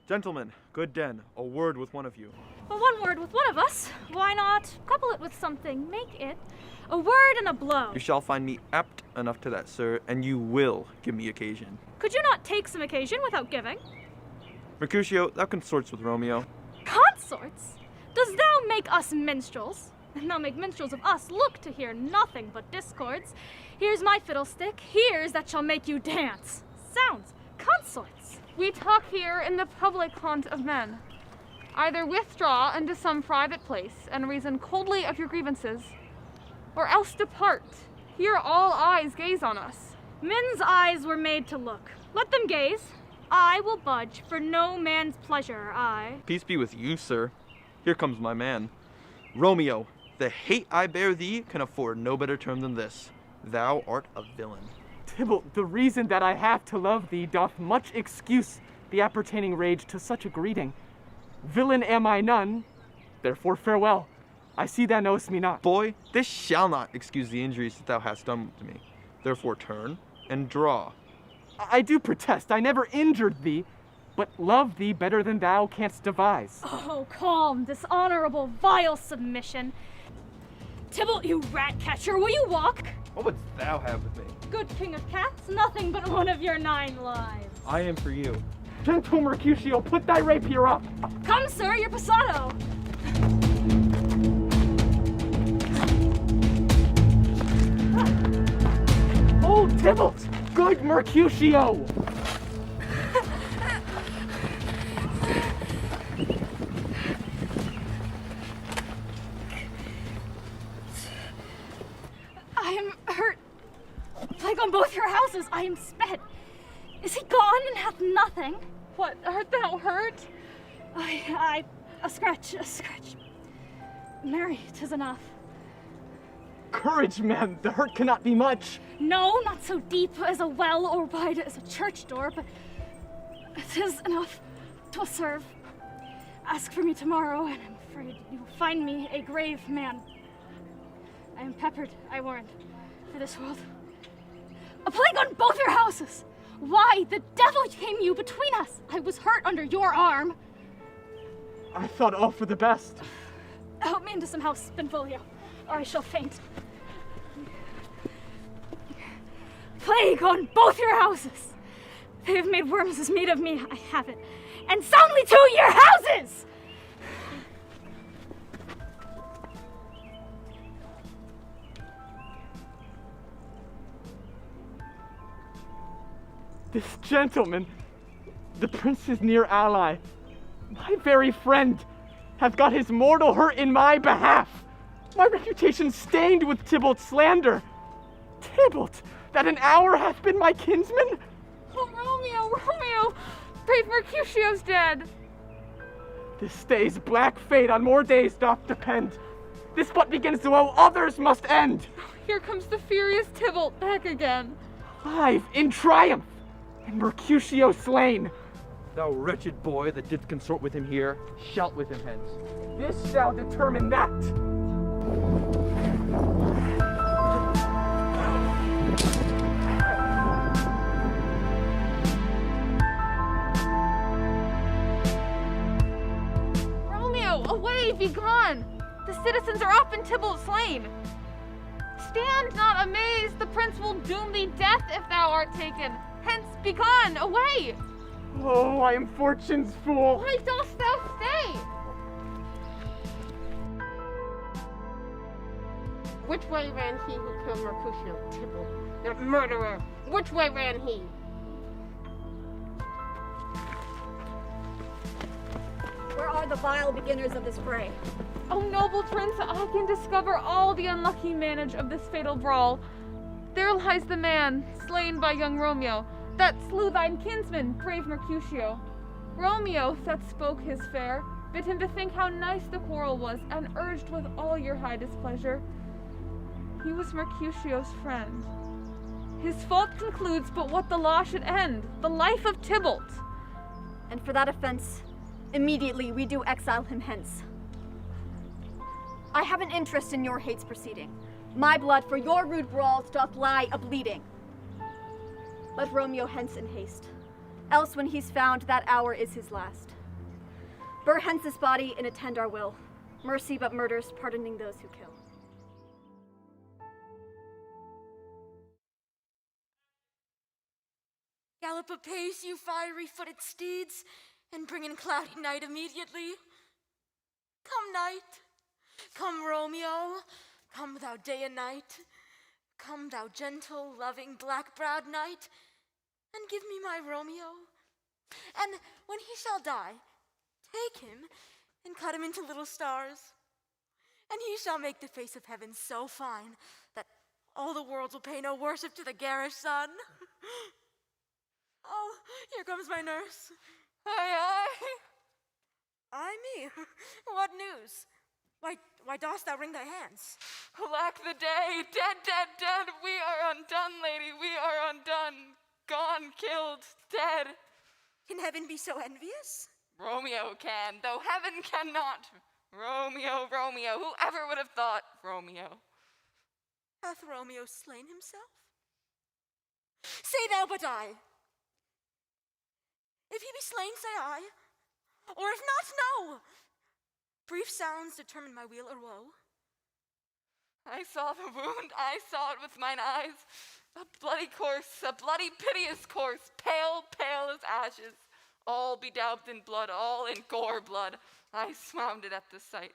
O: Gentlemen, good den, a word with one of you.
N: But one word with one of us. Why not couple it with something? Make it a word and a blow.
O: You shall find me apt enough to that, sir, and you will give me occasion.
N: Could you not take some occasion without giving?
O: Mercutio, thou consorts with Romeo.
N: Consorts? Dost thou make us minstrels? And thou make minstrels of us look to hear nothing but discords. Here's my fiddlestick, here's that shall make you dance. Sounds, consorts.
V: We talk here in the public haunt of men. Either withdraw into some private place and reason coldly of your grievances, or else depart. Here all eyes gaze on us.
N: Men's eyes were made to look. Let them gaze. I will budge for no man's pleasure, I.
O: Peace be with you, sir. Here comes my man. Romeo, the hate I bear thee can afford no better term than this. Thou art a villain.
G: Tybalt, the reason that I have to love thee doth much excuse the appertaining rage to such a greeting. Villain am I none, therefore farewell. I see thou knowest me not.
O: Boy, this shall not excuse the injuries that thou hast done to me. Therefore turn and draw.
G: I do protest, I never injured thee, but love thee better than thou canst devise.
N: Oh, calm, dishonorable, vile submission. Tybalt, you rat catcher, will you walk?
O: What wouldst thou have with me?
N: Good king of cats, nothing but one of your 9 lives.
O: I am for you.
G: Gentle Mercutio, put thy rapier up.
N: Come, sir, your passato.
G: Oh, Tybalt! Good Mercutio!
N: I am hurt. Plague on both your houses, I am sped. Is he gone and hath nothing?
V: What, art thou hurt?
N: A scratch. Mary, 'tis enough.
G: Courage, man, the hurt cannot be much.
N: No, not so deep as a well or wide as a church door, but 'tis enough. 'Twill serve. Ask for me tomorrow, and I'm afraid you will find me a grave man. I am peppered, I warrant, for this world. A plague on both your houses! Why the devil came you between us? I was hurt under your arm.
G: I thought all for the best.
N: Help me into some house, Benvolio, or I shall faint. Plague on both your houses! They have made worms as meat of me, I have it, and soundly to your houses!
G: This gentleman, the prince's near ally, my very friend, hath got his mortal hurt in my behalf. My reputation stained with Tybalt's slander. Tybalt, that an hour hath been my kinsman?
V: Oh, Romeo! Brave Mercutio's dead!
G: This day's black fate on more days doth depend. This but begins to woe others must end.
V: Here comes the furious Tybalt back again.
G: Alive in triumph, and Mercutio slain.
O: Thou wretched boy that didst consort with him here, shalt with him hence.
G: This shall determine that.
V: Romeo, away, be gone! The citizens are up and Tybalt slain. Stand not amazed, the prince will doom thee death if thou art taken. Hence, be gone, away!
G: Oh, I am fortune's fool.
V: Why dost thou stay?
C: Which way ran he who killed Mercutio, Tybalt, that murderer? Which way ran he?
F: Where are the vile beginners of this fray?
V: O noble prince, I can discover all the unlucky manage of this fatal brawl. There lies the man, slain by young Romeo, that slew thine kinsman, brave Mercutio. Romeo, that spoke his fair, bid him to think how nice the quarrel was, and urged with all your high displeasure. He was Mercutio's friend. His fault concludes but what the law should end, the life of Tybalt.
F: And for that offense, immediately we do exile him hence. I have an interest in your hates proceeding. My blood for your rude brawls doth lie a-bleeding. Let Romeo hence in haste, else when he's found, that hour is his last. Bear hence his body and attend our will. Mercy but murders, pardoning those who kill.
E: Gallop apace, you fiery-footed steeds, and bring in cloudy night immediately. Come, night. Come, Romeo. Come, thou day and night. Come, thou gentle, loving, black-browed knight, and give me my Romeo. And when he shall die, take him and cut him into little stars, and he shall make the face of heaven so fine that all the worlds will pay no worship to the garish sun. Oh, here comes my nurse. Aye. Aye me. What news? Why dost thou wring thy hands?
T: Alack the day! Dead! We are undone, lady, we are undone! Gone, killed, dead!
E: Can heaven be so envious?
T: Romeo can, though heaven cannot! Romeo, whoever would have thought? Romeo.
E: Hath Romeo slain himself? Say thou but I. If he be slain, say I. Or if not, no! Brief sounds determine my weal or woe.
T: I saw the wound, I saw it with mine eyes. A bloody corse, a bloody piteous corse, pale as ashes, all bedaubed in blood, all in gore blood. I swounded at the sight.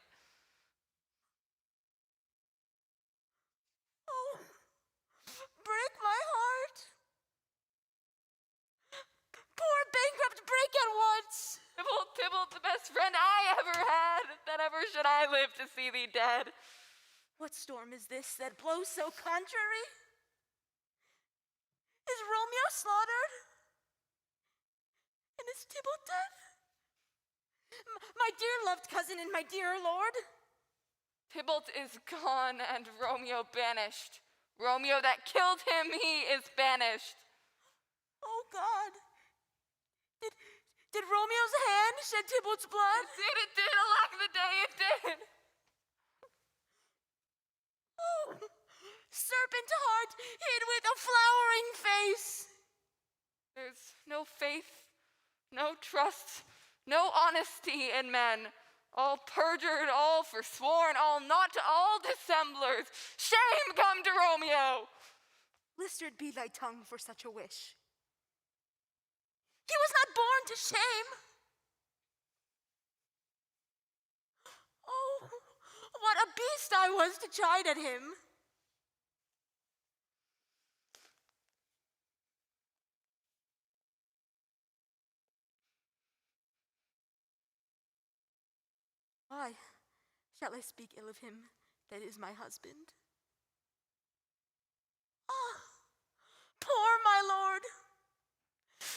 E: Oh, break my heart. Poor bankrupt, break at once.
T: Tybalt, the best friend I ever had, that ever should I live to see thee dead.
E: What storm is this that blows so contrary? Is Romeo slaughtered? And is Tybalt dead? My dear loved cousin and my dear lord?
T: Tybalt is gone and Romeo banished. Romeo that killed him, he is banished.
E: Oh God. Did Romeo's hand shed Tybalt's blood?
T: It did, alack the day, it did.
E: Oh, serpent heart hid with a flowering face.
T: There's no faith, no trust, no honesty in men. All perjured, all forsworn, all not, all dissemblers. Shame come to Romeo!
E: Blistered be thy tongue for such a wish. He was not born to shame. Oh, what a beast I was to chide at him. Why shall I speak ill of him that is my husband? Ah, poor my lord!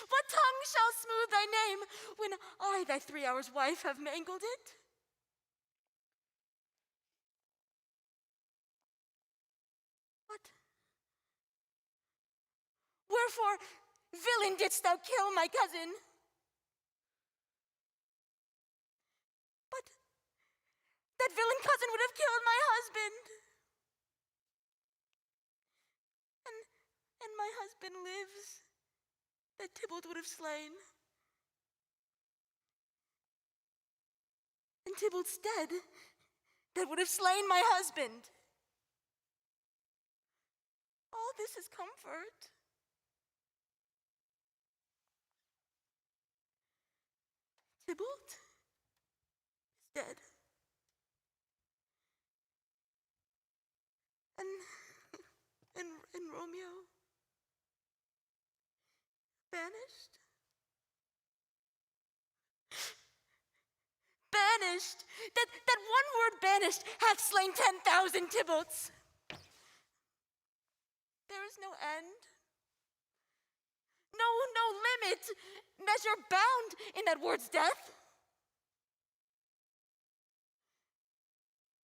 E: What tongue shall smooth thy name when I, thy 3 hours wife, have mangled it? What? Wherefore, villain, didst thou kill my cousin? But that villain cousin would have killed my husband. And my husband lives, that Tybalt would have slain. And Tybalt's dead, that would have slain my husband. All this is comfort. Tybalt is dead. And Romeo banished. Banished. That one word banished hath slain 10,000 Tybalts. There is no end. No limit, measure bound in that word's death.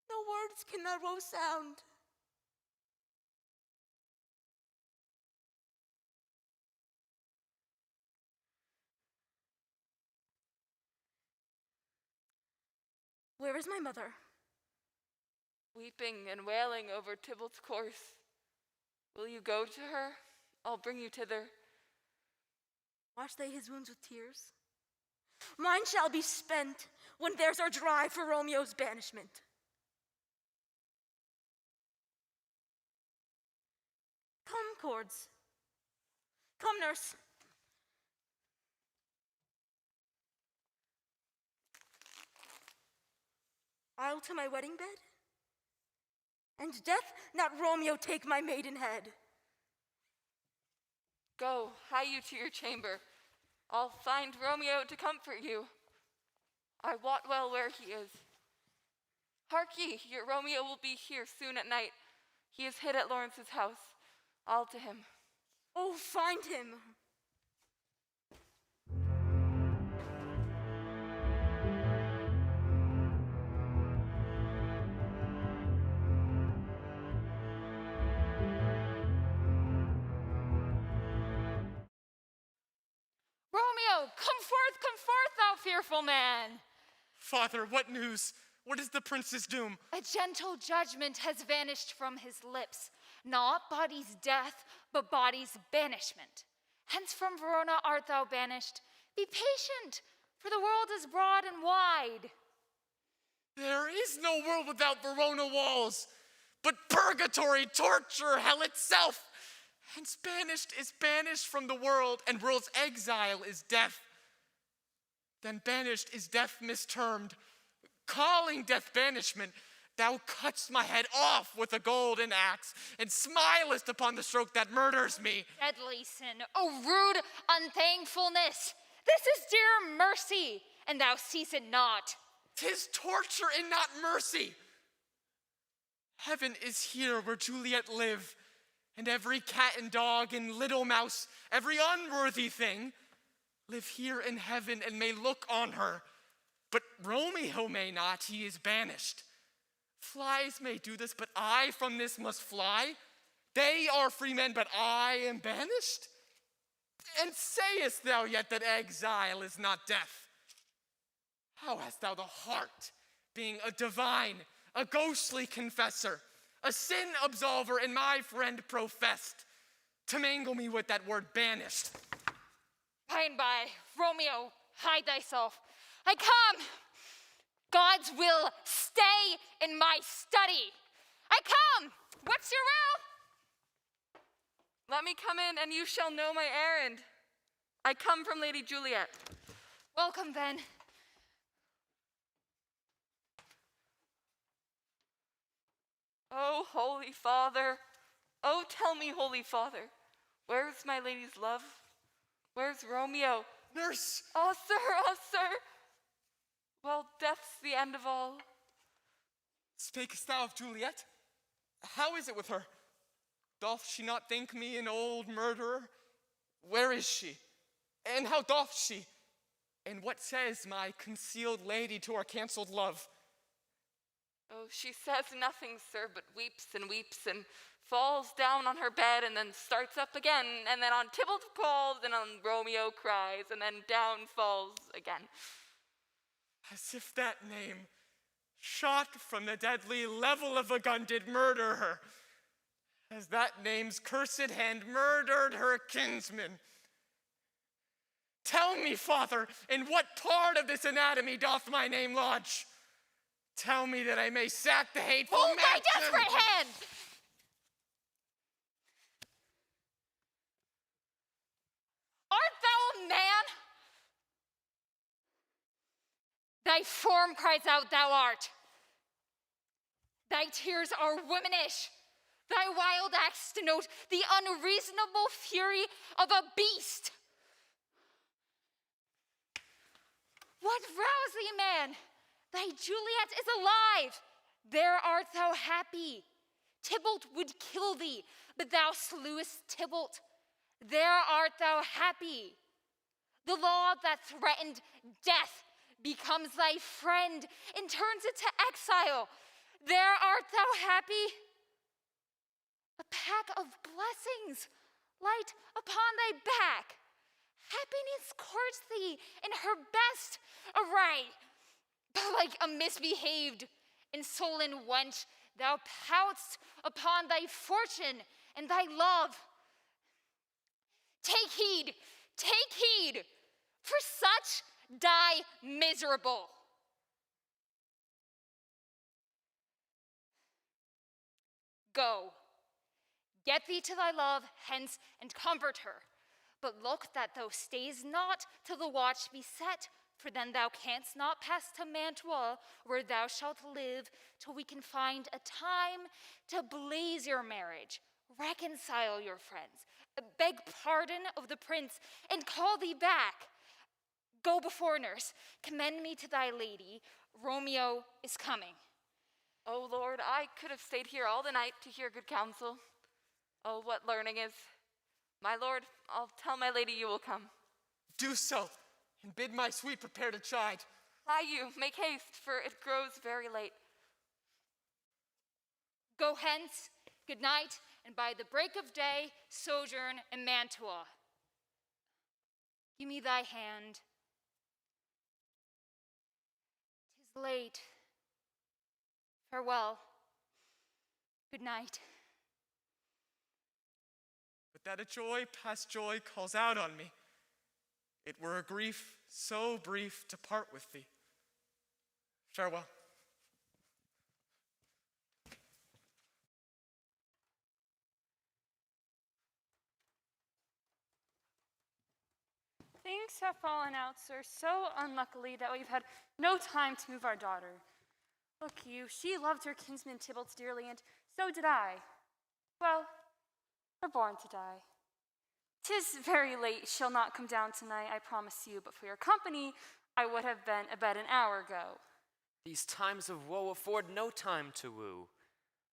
E: No words can that woe sound. Where is my mother?
T: Weeping and wailing over Tybalt's corse. Will you go to her? I'll bring you thither.
E: Wash they his wounds with tears? Mine shall be spent when theirs are dry for Romeo's banishment. Come, cords. Come, nurse. I'll to my wedding bed, and death, not Romeo, take my maidenhead.
T: Go, hie you to your chamber. I'll find Romeo to comfort you. I wot well where he is. Hark ye, your Romeo will be here soon at night. He is hid at Lawrence's house. I'll to him.
E: Oh, find him.
A: Romeo, come forth, thou fearful man!
G: Father, what news? What is the prince's doom?
A: A gentle judgment has vanished from his lips, not body's death, but body's banishment. Hence from Verona art thou banished. Be patient, for the world is broad and wide.
G: There is no world without Verona walls, but purgatory, torture, hell itself. Hence banished is banished from the world, and world's exile is death. Then banished is death mistermed. Calling death banishment, thou cutt'st my head off with a golden axe, and smilest upon the stroke that murders me.
A: Deadly sin, O rude unthankfulness! This is dear mercy, and thou seest it not.
G: 'Tis torture and not mercy. Heaven is here where Juliet lived, and every cat and dog and little mouse, every unworthy thing, live here in heaven and may look on her. But Romeo may not, he is banished. Flies may do this, but I from this must fly. They are free men, but I am banished? And sayest thou yet that exile is not death? How hast thou the heart, being a divine, a ghostly confessor, a sin absolver and my friend professed, to mangle me with that word banished.
A: By and by, Romeo, hide thyself. I come. God's will stay in my study. I come. What's your will?
T: Let me come in, and you shall know my errand. I come from Lady Juliet.
A: Welcome, then.
T: Oh, Holy Father. Oh, tell me, Holy Father, where's my lady's love? Where's Romeo?
G: Nurse!
T: Oh, sir, oh, sir. Well, death's the end of all.
G: Spakest thou of Juliet? How is it with her? Doth she not think me an old murderer? Where is she? And how doth she? And what says my concealed lady to our cancelled love?
T: Oh, she says nothing, sir, but weeps and falls down on her bed and then starts up again, and then on Tybalt calls, and on Romeo cries, and then down falls again.
G: As if that name, shot from the deadly level of a gun, did murder her. As that name's cursed hand murdered her kinsman. Tell me, Father, in what part of this anatomy doth my name lodge? Tell me that I may sack the hateful
A: Hold thy
G: mansion.
A: desperate hand! Art thou a man? Thy form cries out thou art. Thy tears are womanish. Thy wild acts denote the unreasonable fury of a beast. What rouse thee, man? Thy Juliet is alive. There art thou happy. Tybalt would kill thee, but thou slewest Tybalt. There art thou happy. The law that threatened death becomes thy friend and turns it to exile. There art thou happy. A pack of blessings light upon thy back. Happiness courts thee in her best array. But like a misbehaved, insolent wench, thou pout'st upon thy fortune and thy love. Take heed, for such die miserable. Go, get thee to thy love hence and comfort her. But look that thou stays not till the watch be set, for then thou canst not pass to Mantua, where thou shalt live, till we can find a time to blaze your marriage, reconcile your friends, beg pardon of the prince, and call thee back. Go before, nurse, commend me to thy lady. Romeo is coming.
T: Oh, Lord, I could have stayed here all the night to hear good counsel. Oh, what learning is. My lord, I'll tell my lady you will come.
G: Do so, and bid my sweet prepare to chide.
T: Fly you, make haste, for it grows very late.
A: Go hence, good night, and by the break of day, sojourn in Mantua. Give me thy hand. 'Tis late. Farewell. Good night.
G: But that a joy past joy calls out on me. It were a grief so brief to part with thee. Farewell.
B: Things have fallen out, sir, so unluckily that we've had no time to move our daughter. Look you, she loved her kinsman Tybalt dearly, and so did I. Well, we're born to die. 'Tis very late, she'll not come down tonight, I promise you, but for your company, I would have been abed an hour ago.
S: These times of woe afford no time to woo.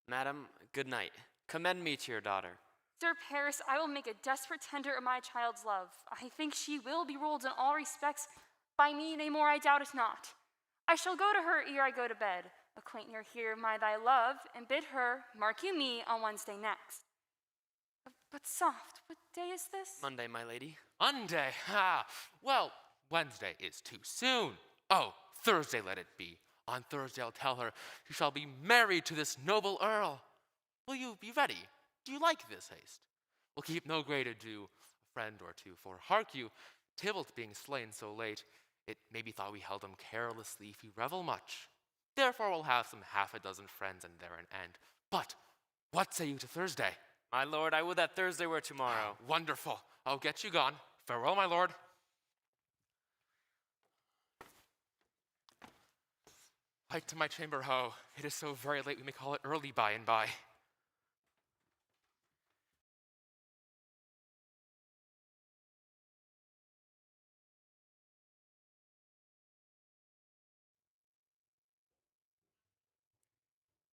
S: Madam, good night. Commend me to your daughter.
B: Sir Paris, I will make a desperate tender of my child's love. I think she will be ruled in all respects by me, nay more, I doubt it not. I shall go to her ere I go to bed, acquaint her here my thy love, and bid her, mark you me, on Wednesday next. But soft, what day is this?
P: Monday, my lady. Monday? Ha! Well, Wednesday is too soon. Oh, Thursday let it be. On Thursday I'll tell her she shall be married to this noble earl. Will you be ready? Do you like this haste? We'll keep no greater ado, a friend or two, for hark you, Tybalt being slain so late, it may be thought we held him carelessly if he revel much. Therefore we'll have some half a dozen friends and there an end. But what say you to Thursday?
S: My lord, I would that Thursday were tomorrow.
P: Wonderful. I'll get you gone. Farewell, my lord. Light to my chamber, ho. It is so very late we may call it early by and by.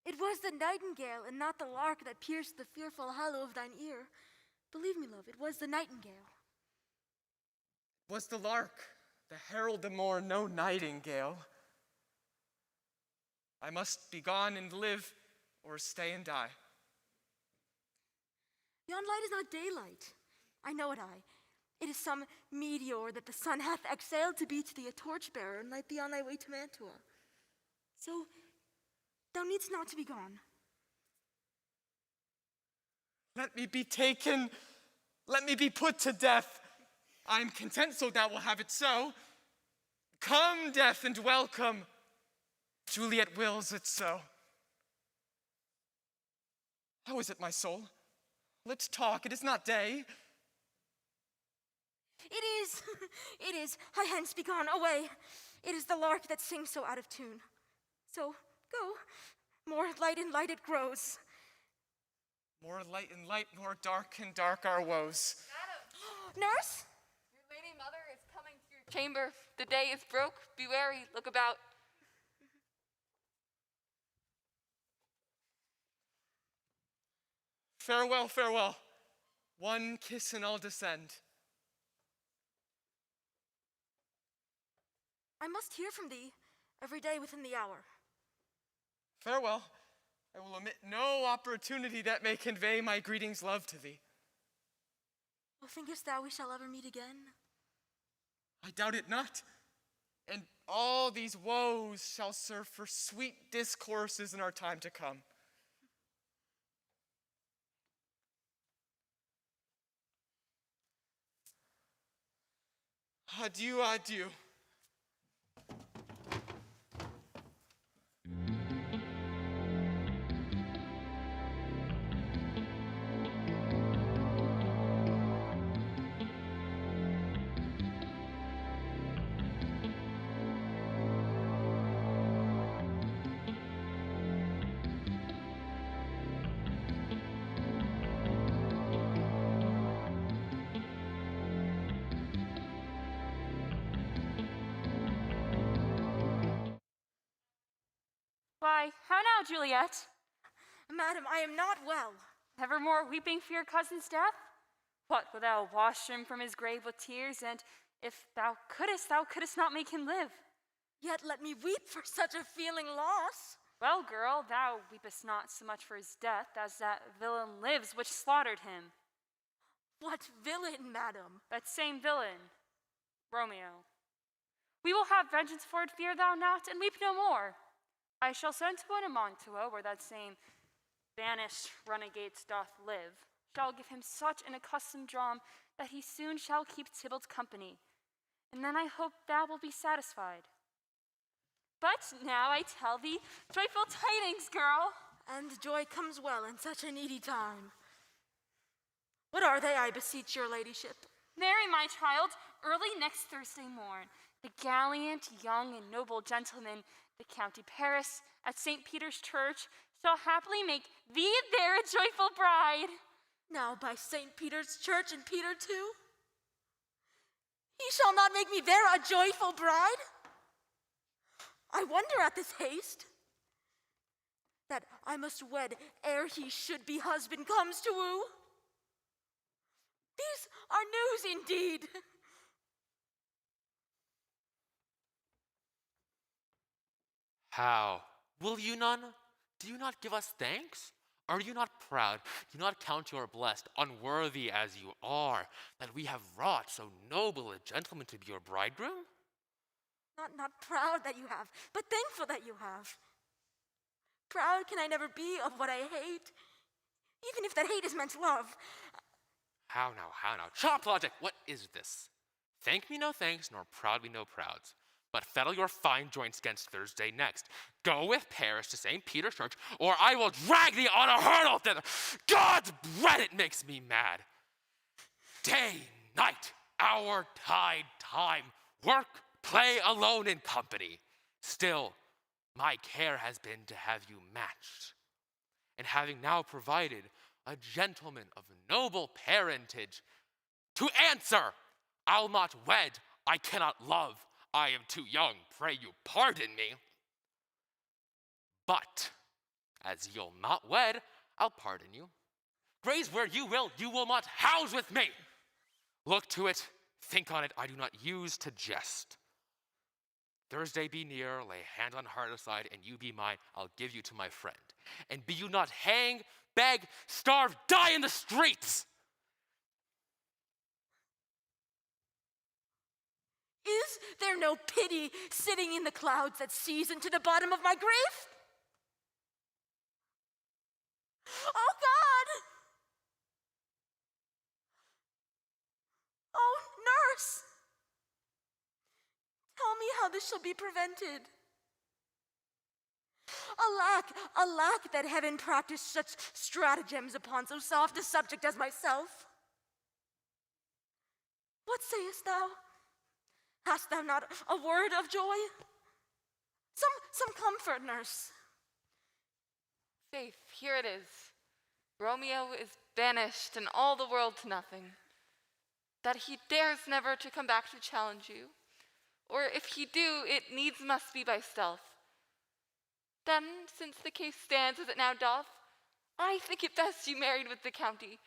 U: It was the nightingale and not the lark that pierced the fearful hollow of thine ear. Believe me, love, it was the nightingale.
G: Was the lark, the herald of more, no nightingale? I must be gone and live, or stay and die.
U: Yon light is not daylight. I know it, It is some meteor that the sun hath exhaled to be to thee a torchbearer and light thee on thy way to Mantua. So, thou needst not to be gone.
G: Let me be taken. Let me be put to death. I am content, so thou wilt have it so. Come, death, and welcome. Juliet wills it so. How is it, my soul? Let's talk. It is not day.
U: It is. It is. I hence be gone, away. It is the lark that sings so out of tune. So, go. More light and light it grows.
G: More light and light, more dark and dark our woes.
U: Nurse?
T: Your lady mother is coming to your chamber. The day is broke. Be wary. Look about.
G: Farewell, farewell. One kiss and I'll descend.
U: I must hear from thee every day within the hour.
G: Farewell. I will omit no opportunity that may convey my greetings love to thee.
U: Oh, thinkest thou we shall ever meet again?
G: I doubt it not. And all these woes shall serve for sweet discourses in our time to come. Adieu, adieu.
B: Why, how now, Juliet?
U: Madam, I am not well.
B: Evermore weeping for your cousin's death? What, wilt thou wash him from his grave with tears, and if thou couldst not make him live?
U: Yet let me weep for such a feeling loss.
B: Well, girl, thou weepest not so much for his death as that villain lives which slaughtered him.
U: What villain, madam?
B: That same villain, Romeo. We will have vengeance for it, fear thou not, and weep no more. I shall send to one in Mantua, where that same banished renegades doth live, shall give him such an accustomed dram that he soon shall keep Tybalt's company, and then I hope thou wilt be satisfied. But now I tell thee joyful tidings, girl.
U: And joy comes well in such a needy time. What are they, I beseech your ladyship?
B: Marry, my child, early next Thursday morn, the gallant, young, and noble gentleman, the County Paris, at St. Peter's Church, shall happily make thee there a joyful bride.
U: Now by St. Peter's Church and Peter too? He shall not make me there a joyful bride? I wonder at this haste, that I must wed ere he should be husband comes to woo. These are news indeed.
P: How? Will you none? Do you not give us thanks? Are you not proud? Do you not count your blessed, unworthy as you are, that we have wrought so noble a gentleman to be your bridegroom?
U: Not proud that you have, but thankful that you have. Proud can I never be of what I hate,
E: Even if that hate is meant love.
P: How now? Chop logic, what is this? Thank me no thanks, nor proud me no prouds. But fettle your fine joints against Thursday next. Go with Paris to St. Peter's Church, or I will drag thee on a hurdle thither. God's bread, it makes me mad. Day, night, hour, tide, time, work, play alone in company. Still, my care has been to have you matched. And having now provided a gentleman of noble parentage, to answer, I'll not wed, I cannot love, I am too young, pray you pardon me. But, as you'll not wed, I'll pardon you. Graze where you will not house with me. Look to it, think on it, I do not use to jest. Thursday be near, lay hand on heart aside, and you be mine, I'll give you to my friend. And be you not hang, beg, starve, die in the streets!
E: Is there no pity sitting in the clouds that sees into the bottom of my grief? Oh God! Oh, nurse! Tell me how this shall be prevented. Alack that heaven practiced such stratagems upon so soft a subject as myself. What sayest thou? Hast thou not a word of joy? Some comfort, nurse.
T: Faith, here it is. Romeo is banished and all the world to nothing. That he dares never to come back to challenge you. Or if he do, it needs must be by stealth. Then, since the case stands as it now doth, I think it best you married with the county.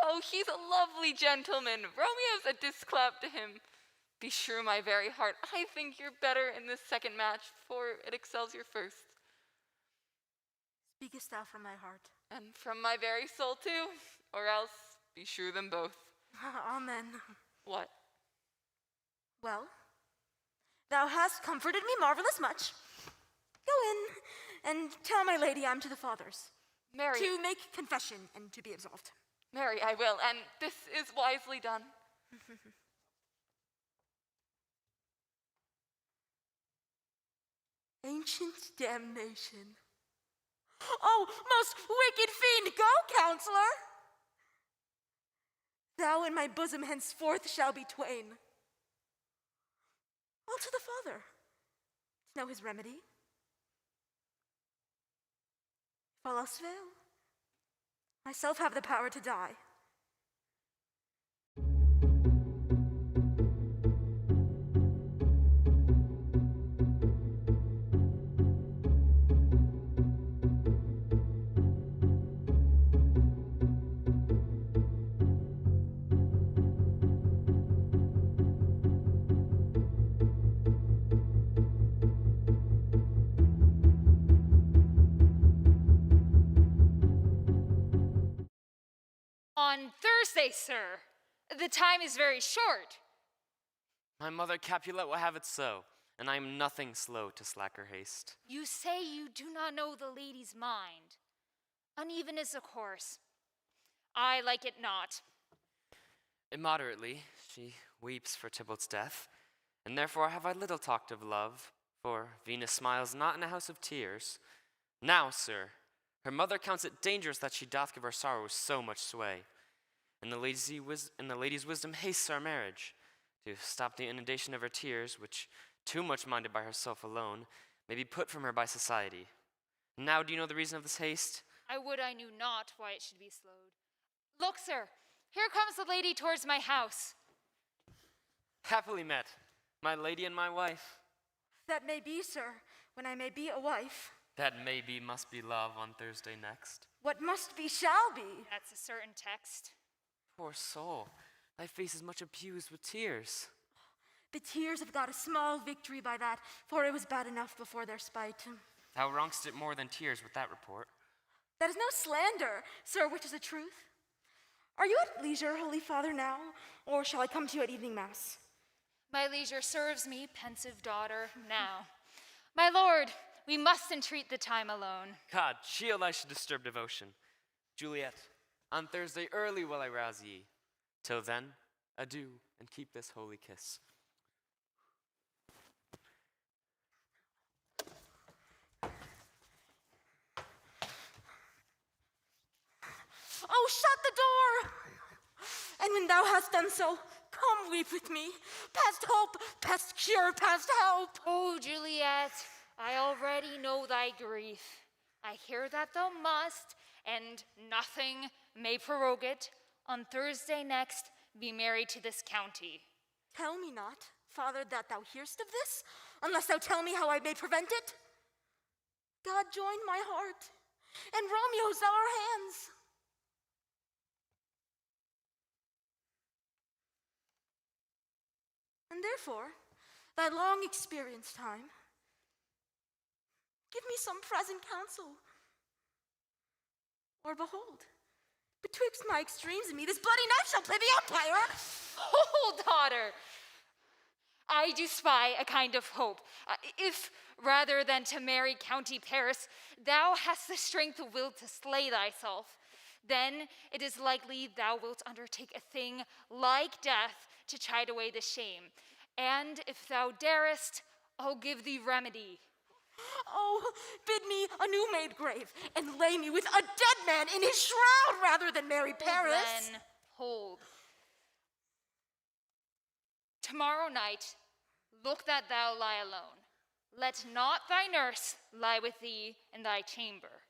T: Oh, he's a lovely gentleman. Romeo's a disclap to him. Be sure, my very heart, I think you're better in this second match, for it excels your first.
E: Speakest thou from thy heart?
T: And from my very soul too, or else be sure them both.
E: Amen.
T: What?
E: Well, thou hast comforted me marvelous much. Go in and tell my lady I'm to the fathers.
T: Mary.
E: To make confession and to be absolved.
T: Mary, I will, and this is wisely done.
E: Ancient damnation. Oh, most wicked fiend, go, counselor! Thou and my bosom henceforth shall be twain. All to the Father, to know his remedy. If all else fail, myself have the power to die.
A: On Thursday, sir. The time is very short.
S: My mother Capulet will have it so, and I am nothing slow to slack her haste.
A: You say you do not know the lady's mind. Uneven is the course. I like it not.
S: Immoderately, she weeps for Tybalt's death, and therefore have I little talked of love, for Venus smiles not in a house of tears. Now, sir, her mother counts it dangerous that she doth give her sorrows so much sway. And the lady's wisdom hastes our marriage, to stop the inundation of her tears, which, too much minded by herself alone, may be put from her by society. Now do you know the reason of this haste?
A: I would I knew not why it should be slowed. Look, sir, here comes the lady towards my house.
S: Happily met, my lady and my wife.
E: That may be, sir, when I may be a wife.
S: That may be must be love on Thursday next.
E: What must be shall be.
A: That's a certain text.
S: Poor soul, thy face is much abused with tears.
E: The tears have got a small victory by that, for it was bad enough before their spite.
S: Thou wrongst it more than tears with that report.
E: That is no slander, sir, which is the truth. Are you at leisure, Holy Father, now, or shall I come to you at evening mass?
A: My leisure serves me, pensive daughter, now. My lord, we must entreat the time alone.
S: God, shield I should disturb devotion. Juliet, on Thursday early will I rouse ye. Till then, adieu, and keep this holy kiss.
E: Oh, shut the door! And when thou hast done so, come weep with me. Past hope, past cure, past help.
A: Oh, Juliet, I already know thy grief. I hear that thou must, and nothing may prorogue it, on Thursday next be married to this county.
E: Tell me not, Father, that thou hearest of this, unless thou tell me how I may prevent it. God join my heart, and Romeo's our hands. And therefore, thy long experience time, give me some present counsel. Or behold, betwixt my extremes and me, this bloody knife shall play the umpire.
A: Hold, daughter! I do spy a kind of hope. If, rather than to marry County Paris, thou hast the strength of will to slay thyself, then it is likely thou wilt undertake a thing like death to chide away the shame. And if thou darest, I'll give thee remedy.
E: Oh, bid me a new made grave, and lay me with a dead man in his shroud rather than marry Paris.
A: Then, hold. Tomorrow night, look that thou lie alone. Let not thy nurse lie with thee in thy chamber.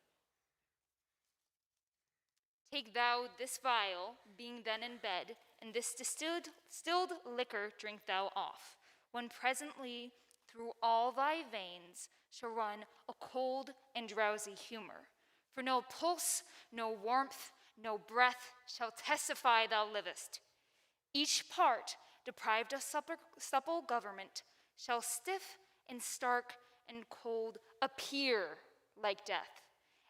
A: Take thou this vial, being then in bed, and this distilled liquor drink thou off, when presently through all thy veins shall run a cold and drowsy humor. For no pulse, no warmth, no breath shall testify thou livest. Each part, deprived of supple government, shall stiff and stark and cold appear like death.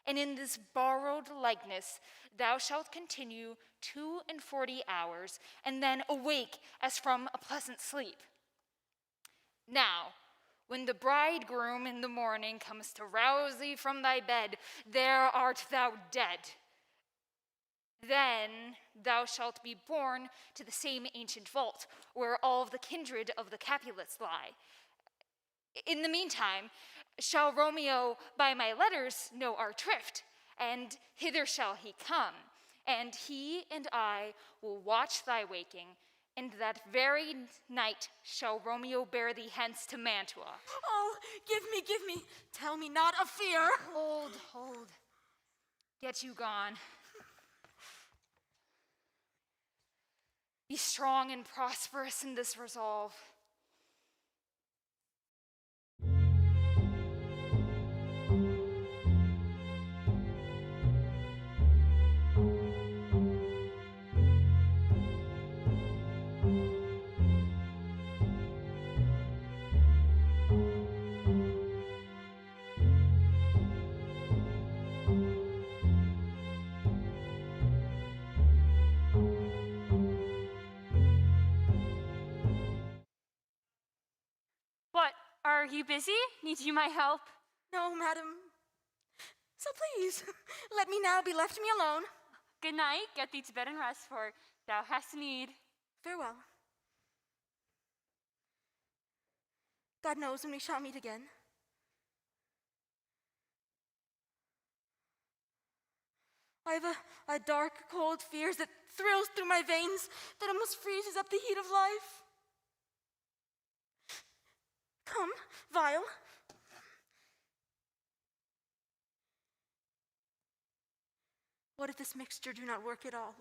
A: And in this borrowed likeness thou shalt continue 42 hours, and then awake as from a pleasant sleep. Now, when the bridegroom in the morning comes to rouse thee from thy bed, there art thou dead. Then thou shalt be borne to the same ancient vault, where all the kindred of the Capulets lie. In the meantime, shall Romeo by my letters know our drift, and hither shall he come, and he and I will watch thy waking, and that very night shall Romeo bear thee hence to Mantua.
E: Oh, give me, tell me not of fear.
A: Hold. Get you gone. Be strong and prosperous in this resolve.
B: What, are you busy? Need you my help?
E: No, madam. So please, let me now be left me alone.
B: Good night, get thee to bed and rest, for thou hast need.
E: Farewell. God knows when we shall meet again. I have a dark, cold fear that thrills through my veins, that almost freezes up the heat of life. Come, vial. What if this mixture do not work at all?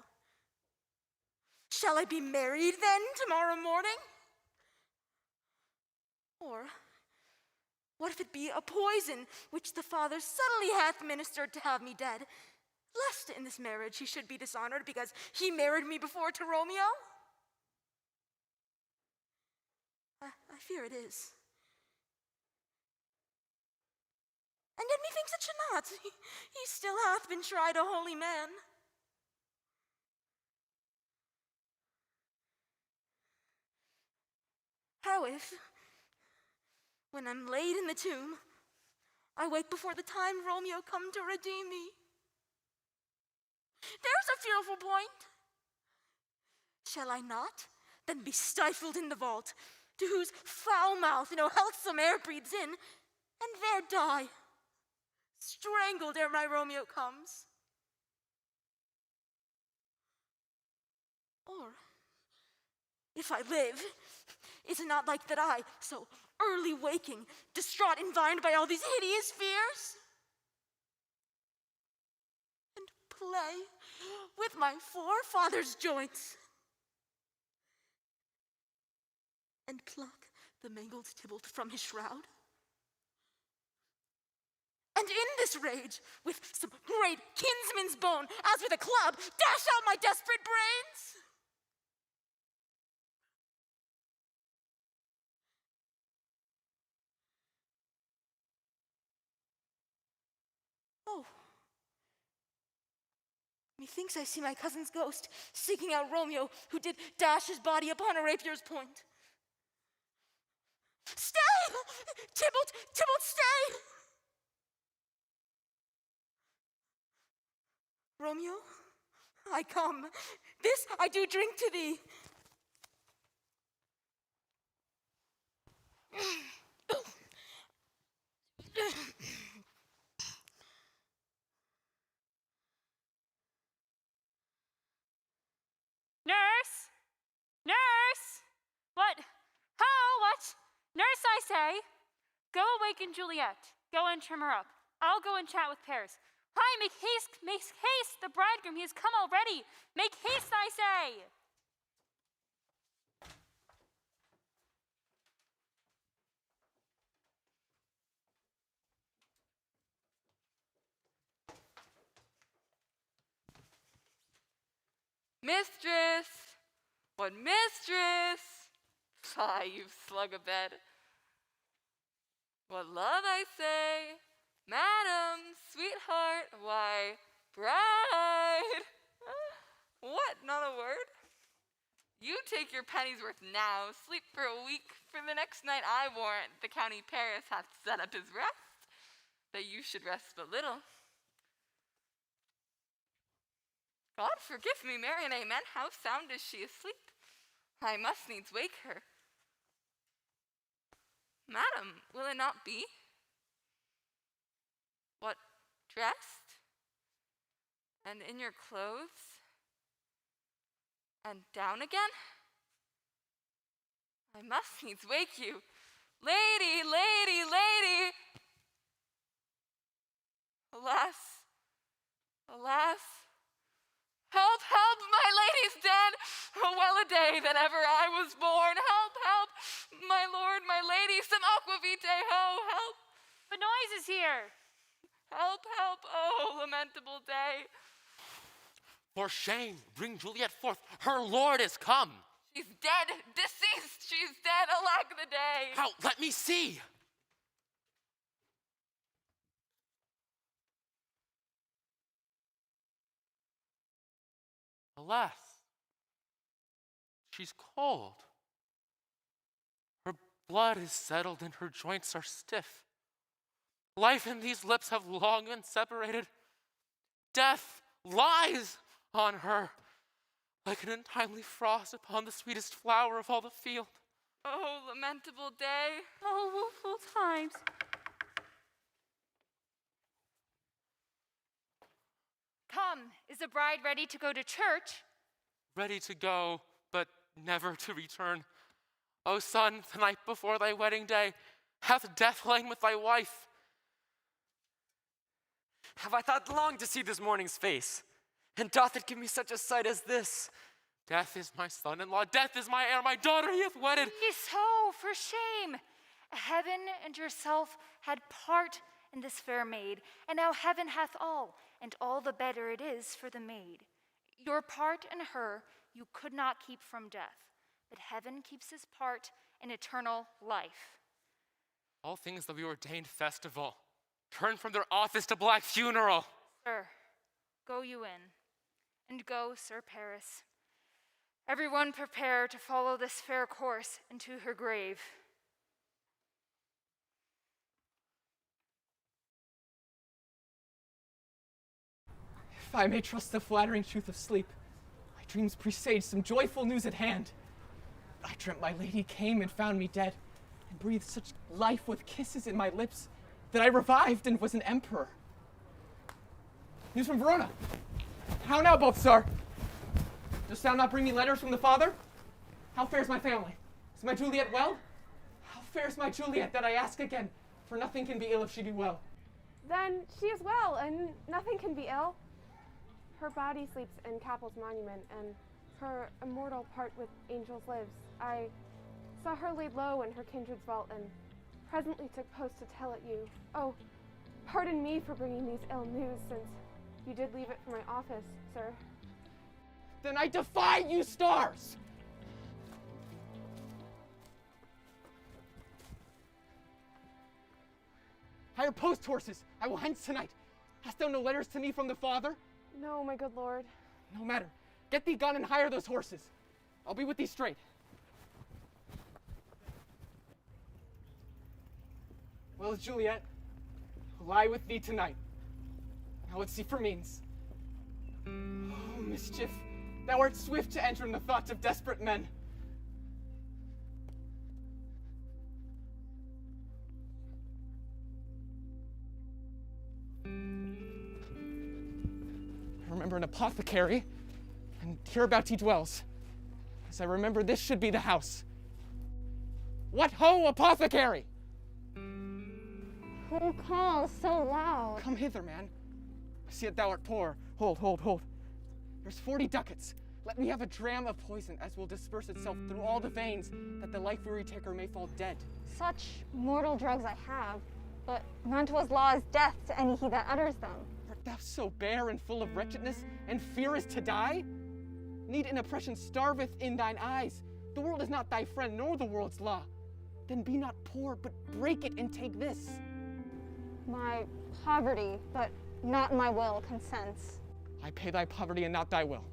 E: Shall I be married then tomorrow morning? Or what if it be a poison which the Father subtly hath ministered to have me dead, lest in this marriage he should be dishonored because he married me before to Romeo? I fear it is. And yet methinks it should not. He still hath been tried a holy man. How if, when I'm laid in the tomb, I wake before the time Romeo come to redeem me? There's a fearful point. Shall I not then be stifled in the vault, to whose foul mouth no healthsome air breathes in, and there die, strangled ere my Romeo comes? Or, if I live, is it not like that I, so early waking, distraught, environed by all these hideous fears, and play with my forefathers' joints, and pluck the mangled Tybalt from his shroud? And in this rage, with some great kinsman's bone, as with a club, dash out my desperate brains? Oh, methinks I see my cousin's ghost seeking out Romeo, who did dash his body upon a rapier's point. Stay! Tybalt, Tybalt, stay! Romeo, I come. This I do drink to thee.
B: Nurse! Nurse! What? How? What? Nurse, I say! Go awaken Juliet. Go and trim her up. I'll go and chat with Paris. Hi, make haste! Make haste! The bridegroom, he has come already! Make haste, I say!
T: Mistress! What mistress? Ah, you slug a bed. What love, I say? Madam, sweetheart, why, bride! What, not a word? You take your penny's worth now, sleep for a week. For the next night I warrant the county Paris hath set up his rest, that you should rest but little. God forgive me, Mary, and amen. How sound is she asleep? I must needs wake her. Madam, will it not be? What, dressed? And in your clothes? And down again? I must needs wake you. Lady, lady, lady! Alas, alas. Help, help, my lady's dead! Oh, well a day that ever I was born! Help, help, my lord, my lady, some aquavitae, ho, help!
B: The noise is here!
T: Help, help, oh, lamentable day!
P: For shame, bring Juliet forth. Her lord is come.
T: She's dead, deceased, she's dead, alack the day!
P: How? Let me see. Alas, she's cold. Her blood is settled and her joints are stiff. Life and these lips have long been separated. Death lies on her like an untimely frost upon the sweetest flower of all the field.
T: Oh, lamentable day!
B: Oh, woeful times!
A: Come, is the bride ready to go to church?
P: Ready to go, but never to return. O son, the night before thy wedding day, hath death lain with thy wife.
S: Have I thought long to see this morning's face? And doth it give me such a sight as this?
P: Death is my son-in-law, death is my heir, my daughter he hath wedded.
A: Ye so, for shame! Heaven and yourself had part in this fair maid, and now heaven hath all, and all the better it is for the maid. Your part in her you could not keep from death, but heaven keeps his part in eternal life.
P: All things that we ordained festival turn from their office to black funeral.
A: Sir, go you in, and go, Sir Paris. Everyone prepare to follow this fair course into her grave.
G: If I may trust the flattering truth of sleep, my dreams presage some joyful news at hand. I dreamt my lady came and found me dead, and breathed such life with kisses in my lips that I revived and was an emperor. News from Verona. How now, Balthasar? Dost thou not bring me letters from the father? How fares my family? Is my Juliet well? How fares my Juliet, that I ask again? For nothing can be ill if she be well.
L: Then she is well, and nothing can be ill. Her body sleeps in Capel's monument, and her immortal part with angels lives. I saw her laid low in her kindred's vault, and presently took post to tell it you. Oh, pardon me for bringing these ill news, since you did leave it for my office, sir.
G: Then I defy you stars! Hire post horses. I will hence tonight. Hast thou no letters to me from the father?
L: No, my good lord.
G: No matter. Get thee gone and hire those horses. I'll be with thee straight. Well, Juliet, lie with thee tonight. Now let's see for means. Oh, mischief, thou art swift to enter in the thoughts of desperate men. I remember an apothecary, and hereabout he dwells. As I remember, this should be the house. What ho, apothecary!
C: Who calls so loud?
G: Come hither, man. I see that thou art poor. Hold. There's 40 ducats. Let me have a dram of poison, as will disperse itself through all the veins, that the life-weary taker may fall dead.
C: Such mortal drugs I have, but Mantua's law is death to any he that utters them.
G: Art thou so bare and full of wretchedness, and fearest to die? Need and oppression starveth in thine eyes. The world is not thy friend, nor the world's law. Then be not poor, but break it and take this.
C: My poverty, but not my will, consents.
G: I pay thy poverty and not thy will.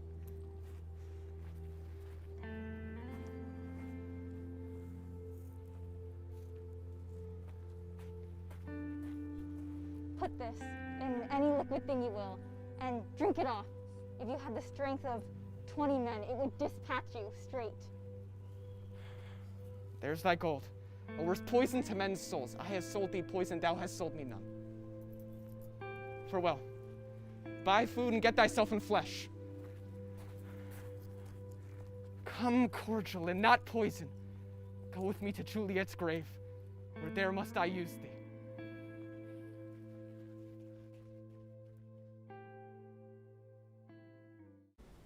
C: Put this in any liquid thing you will, and drink it off. If you had the strength of 20 men, it would dispatch you straight.
G: There's thy gold. Lures poison to men's souls. I have sold thee poison, thou hast sold me none. Farewell. Buy food and get thyself in flesh. Come cordial and not poison. Go with me to Juliet's grave, where there must I use thee.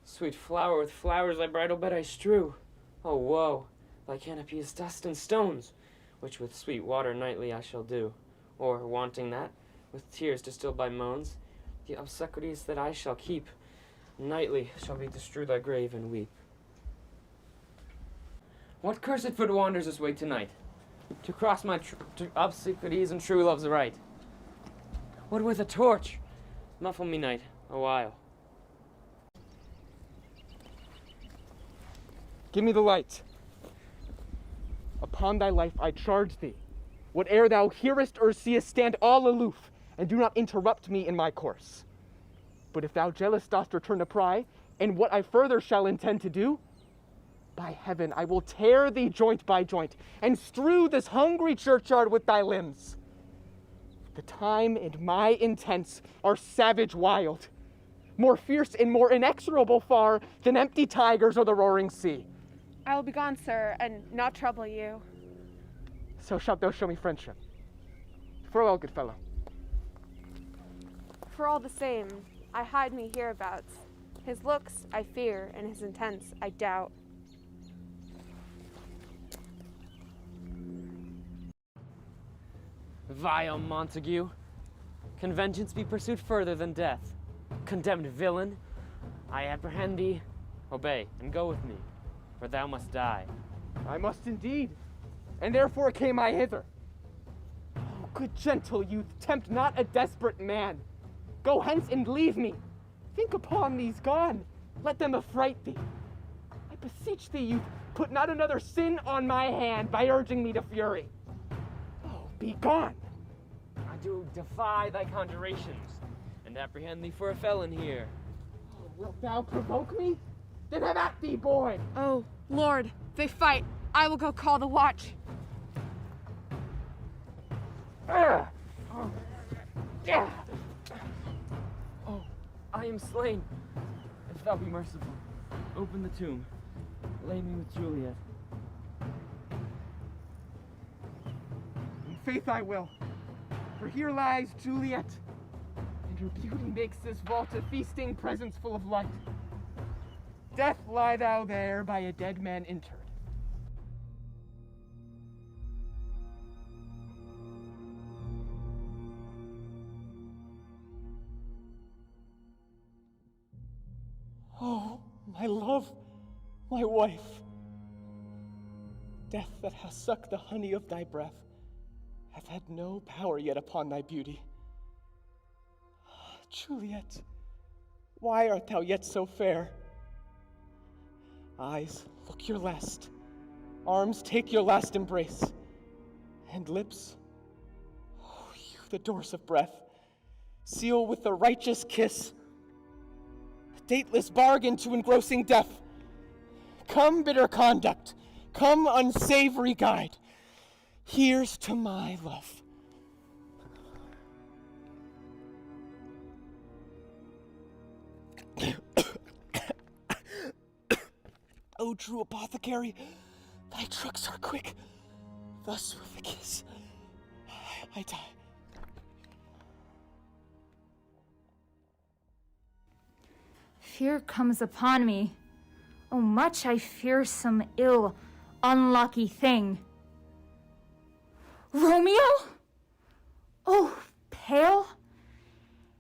S: Sweet flower with flowers thy bridal bed I strew. Oh woe, thy canopy is dust and stones, which with sweet water nightly I shall do. Or, wanting that, with tears distilled by moans, the obsequies that I shall keep, nightly shall be to strew thy grave and weep. What cursed foot wanders this way tonight, to cross my obsequies and true love's right? What with a torch? Muffle me, night, a while.
G: Give me the light. Upon thy life I charge thee, whate'er thou hearest or seest, stand all aloof, and do not interrupt me in my course. But if thou jealous dost return to pry, and what I further shall intend to do, by heaven, I will tear thee joint by joint, and strew this hungry churchyard with thy limbs. The time and my intents are savage wild, more fierce and more inexorable far than empty tigers or the roaring sea.
L: I will be gone, sir, and not trouble you.
G: So shalt thou show me friendship. Farewell, good fellow.
L: For all the same, I hide me hereabouts. His looks I fear, and his intents I doubt.
S: Vile Montague, can vengeance be pursued further than death? Condemned villain, I apprehend thee. Obey, and go with me, for thou must die.
G: I must indeed, and therefore came I hither. Oh, good gentle youth, tempt not a desperate man. Go hence and leave me. Think upon these gone, let them affright thee. I beseech thee, youth, put not another sin on my hand by urging me to fury. Oh, be gone.
S: I do defy thy conjurations, and apprehend thee for a felon here.
G: Wilt thou provoke me? Then have at thee, boy!
L: Oh, Lord, they fight. I will go call the watch.
G: Oh,
H: I am slain. If thou be merciful, open the tomb. Lay me with Juliet.
G: In faith I will. For here lies Juliet, and her beauty makes this vault a feasting presence full of light. Death, lie thou there by a dead man interred. Oh, my love, my wife. Death that has sucked the honey of thy breath hath had no power yet upon thy beauty. Juliet, why art thou yet so fair? Eyes, look your last. Arms, take your last embrace. And lips, oh, you, the doors of breath, seal with the righteous kiss. A dateless bargain to engrossing death. Come, bitter conduct. Come, unsavory guide. Here's to my love. O true apothecary, thy trucks are quick. Thus with a kiss, I die.
A: Fear comes upon me. Oh, much I fear some ill, unlucky thing. Romeo? Oh, pale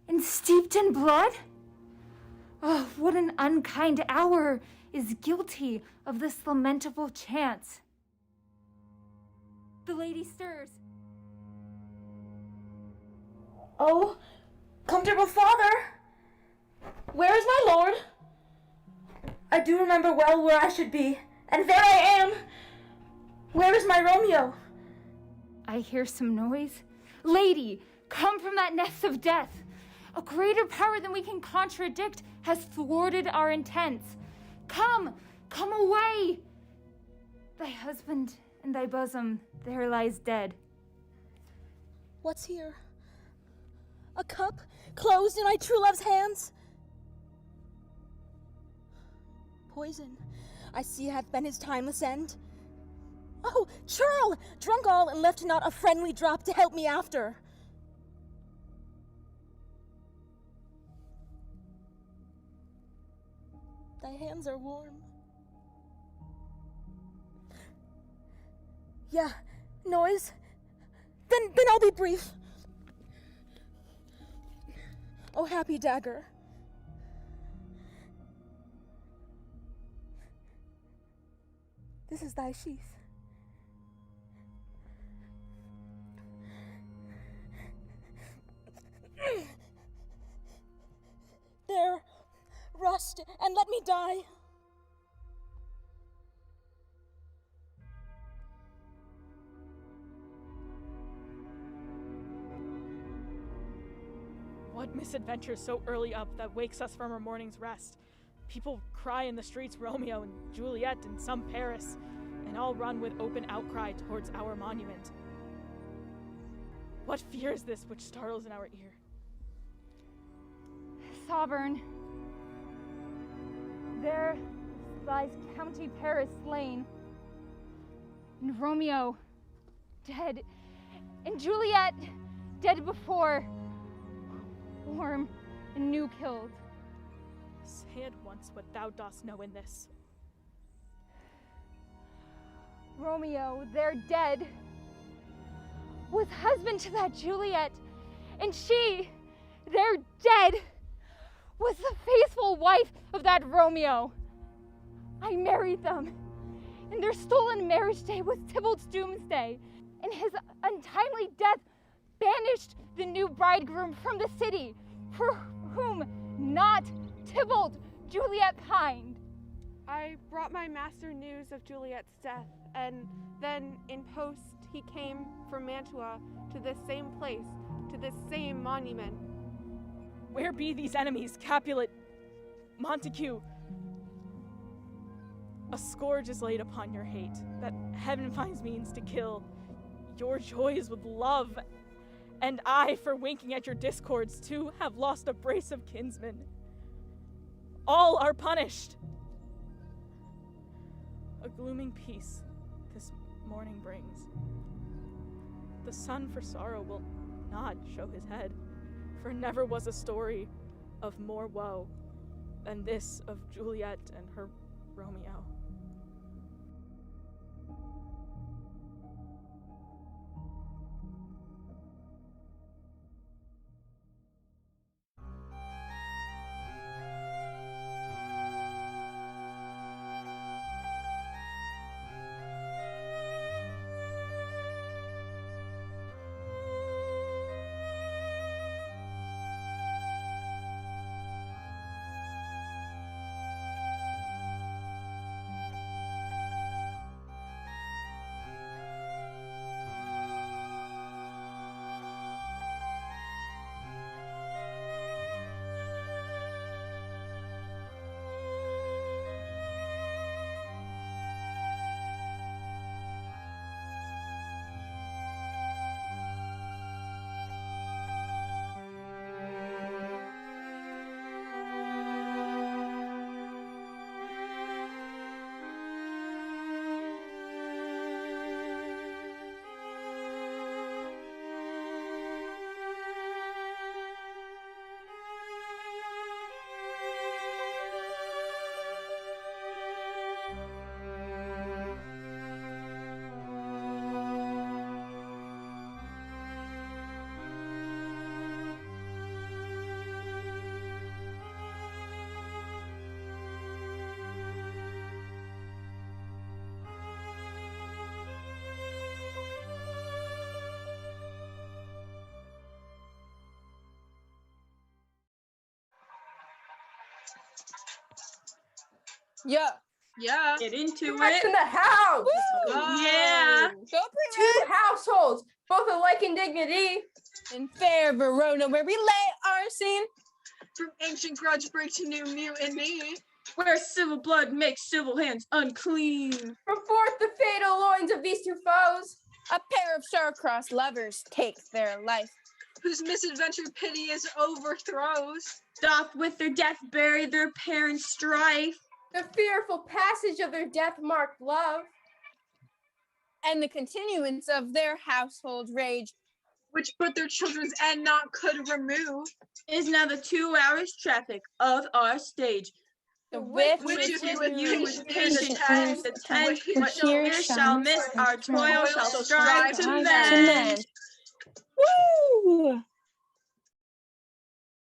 A: and steeped in blood? Oh, what an unkind hour is guilty of this lamentable chance. The lady stirs.
Q: Oh, comfortable father! Where is my lord? I do remember well where I should be, and there I am! Where is my Romeo?
A: I hear some noise. Lady, come from that nest of death. A greater power than we can contradict has thwarted our intents. Come away! Thy husband in thy bosom there lies dead.
Q: What's here? A cup closed in my true love's hands? Poison, I see hath been his timeless end. Oh, churl, drunk all and left not a friendly drop to help me after. Thy hands are warm. Yeah, noise? Then I'll be brief. Oh, happy dagger. This is thy sheath. There, rust, and let me die. What misadventure so early up that wakes us from our morning's rest? People cry in the streets Romeo and Juliet and some Paris, and all run with open outcry towards our monument. What fear is this which startles in our ear?
A: Sovereign, there lies County Paris slain, and Romeo dead, and Juliet dead before, warm and new killed.
Q: Say at once what thou dost know in this.
A: Romeo, there dead, was husband to that Juliet, and she, there dead, was the faithful wife of that Romeo. I married them, and their stolen marriage day was Tybalt's doomsday, and his untimely death banished the new bridegroom from the city, for whom not Tybalt Juliet pined.
L: I brought my master news of Juliet's death, and then in post he came from Mantua to this same place, to this same monument.
Q: Where be these enemies, Capulet? Montague, a scourge is laid upon your hate, that heaven finds means to kill your joys with love, and I, for winking at your discords, too, have lost a brace of kinsmen. All are punished. A glooming peace this morning brings. The sun for sorrow will not show his head, for never was a story of more woe than this of Juliet and her Romeo.
D: Yeah.
I: Yeah.
D: Get into
I: Congrats
D: it.
I: in the house.
D: Let's go. Yeah.
I: Go Two households, both alike in dignity. In fair Verona, where we lay our scene.
D: From ancient grudge break to new mutiny, where civil blood makes civil hands unclean.
I: From forth the fatal loins of these two foes, a pair of star-crossed lovers take their life.
D: Whose misadventure piteous overthrows, doth with their death bury their parents' strife.
I: The fearful passage of their death-marked love, and the continuance of their household rage,
D: which but their children's end not could remove, is now the 2 hours traffic of our stage.
I: The which
D: if you with
I: patient
D: patience attend, what here shall miss our toil shall strive to
I: mend.
D: mend.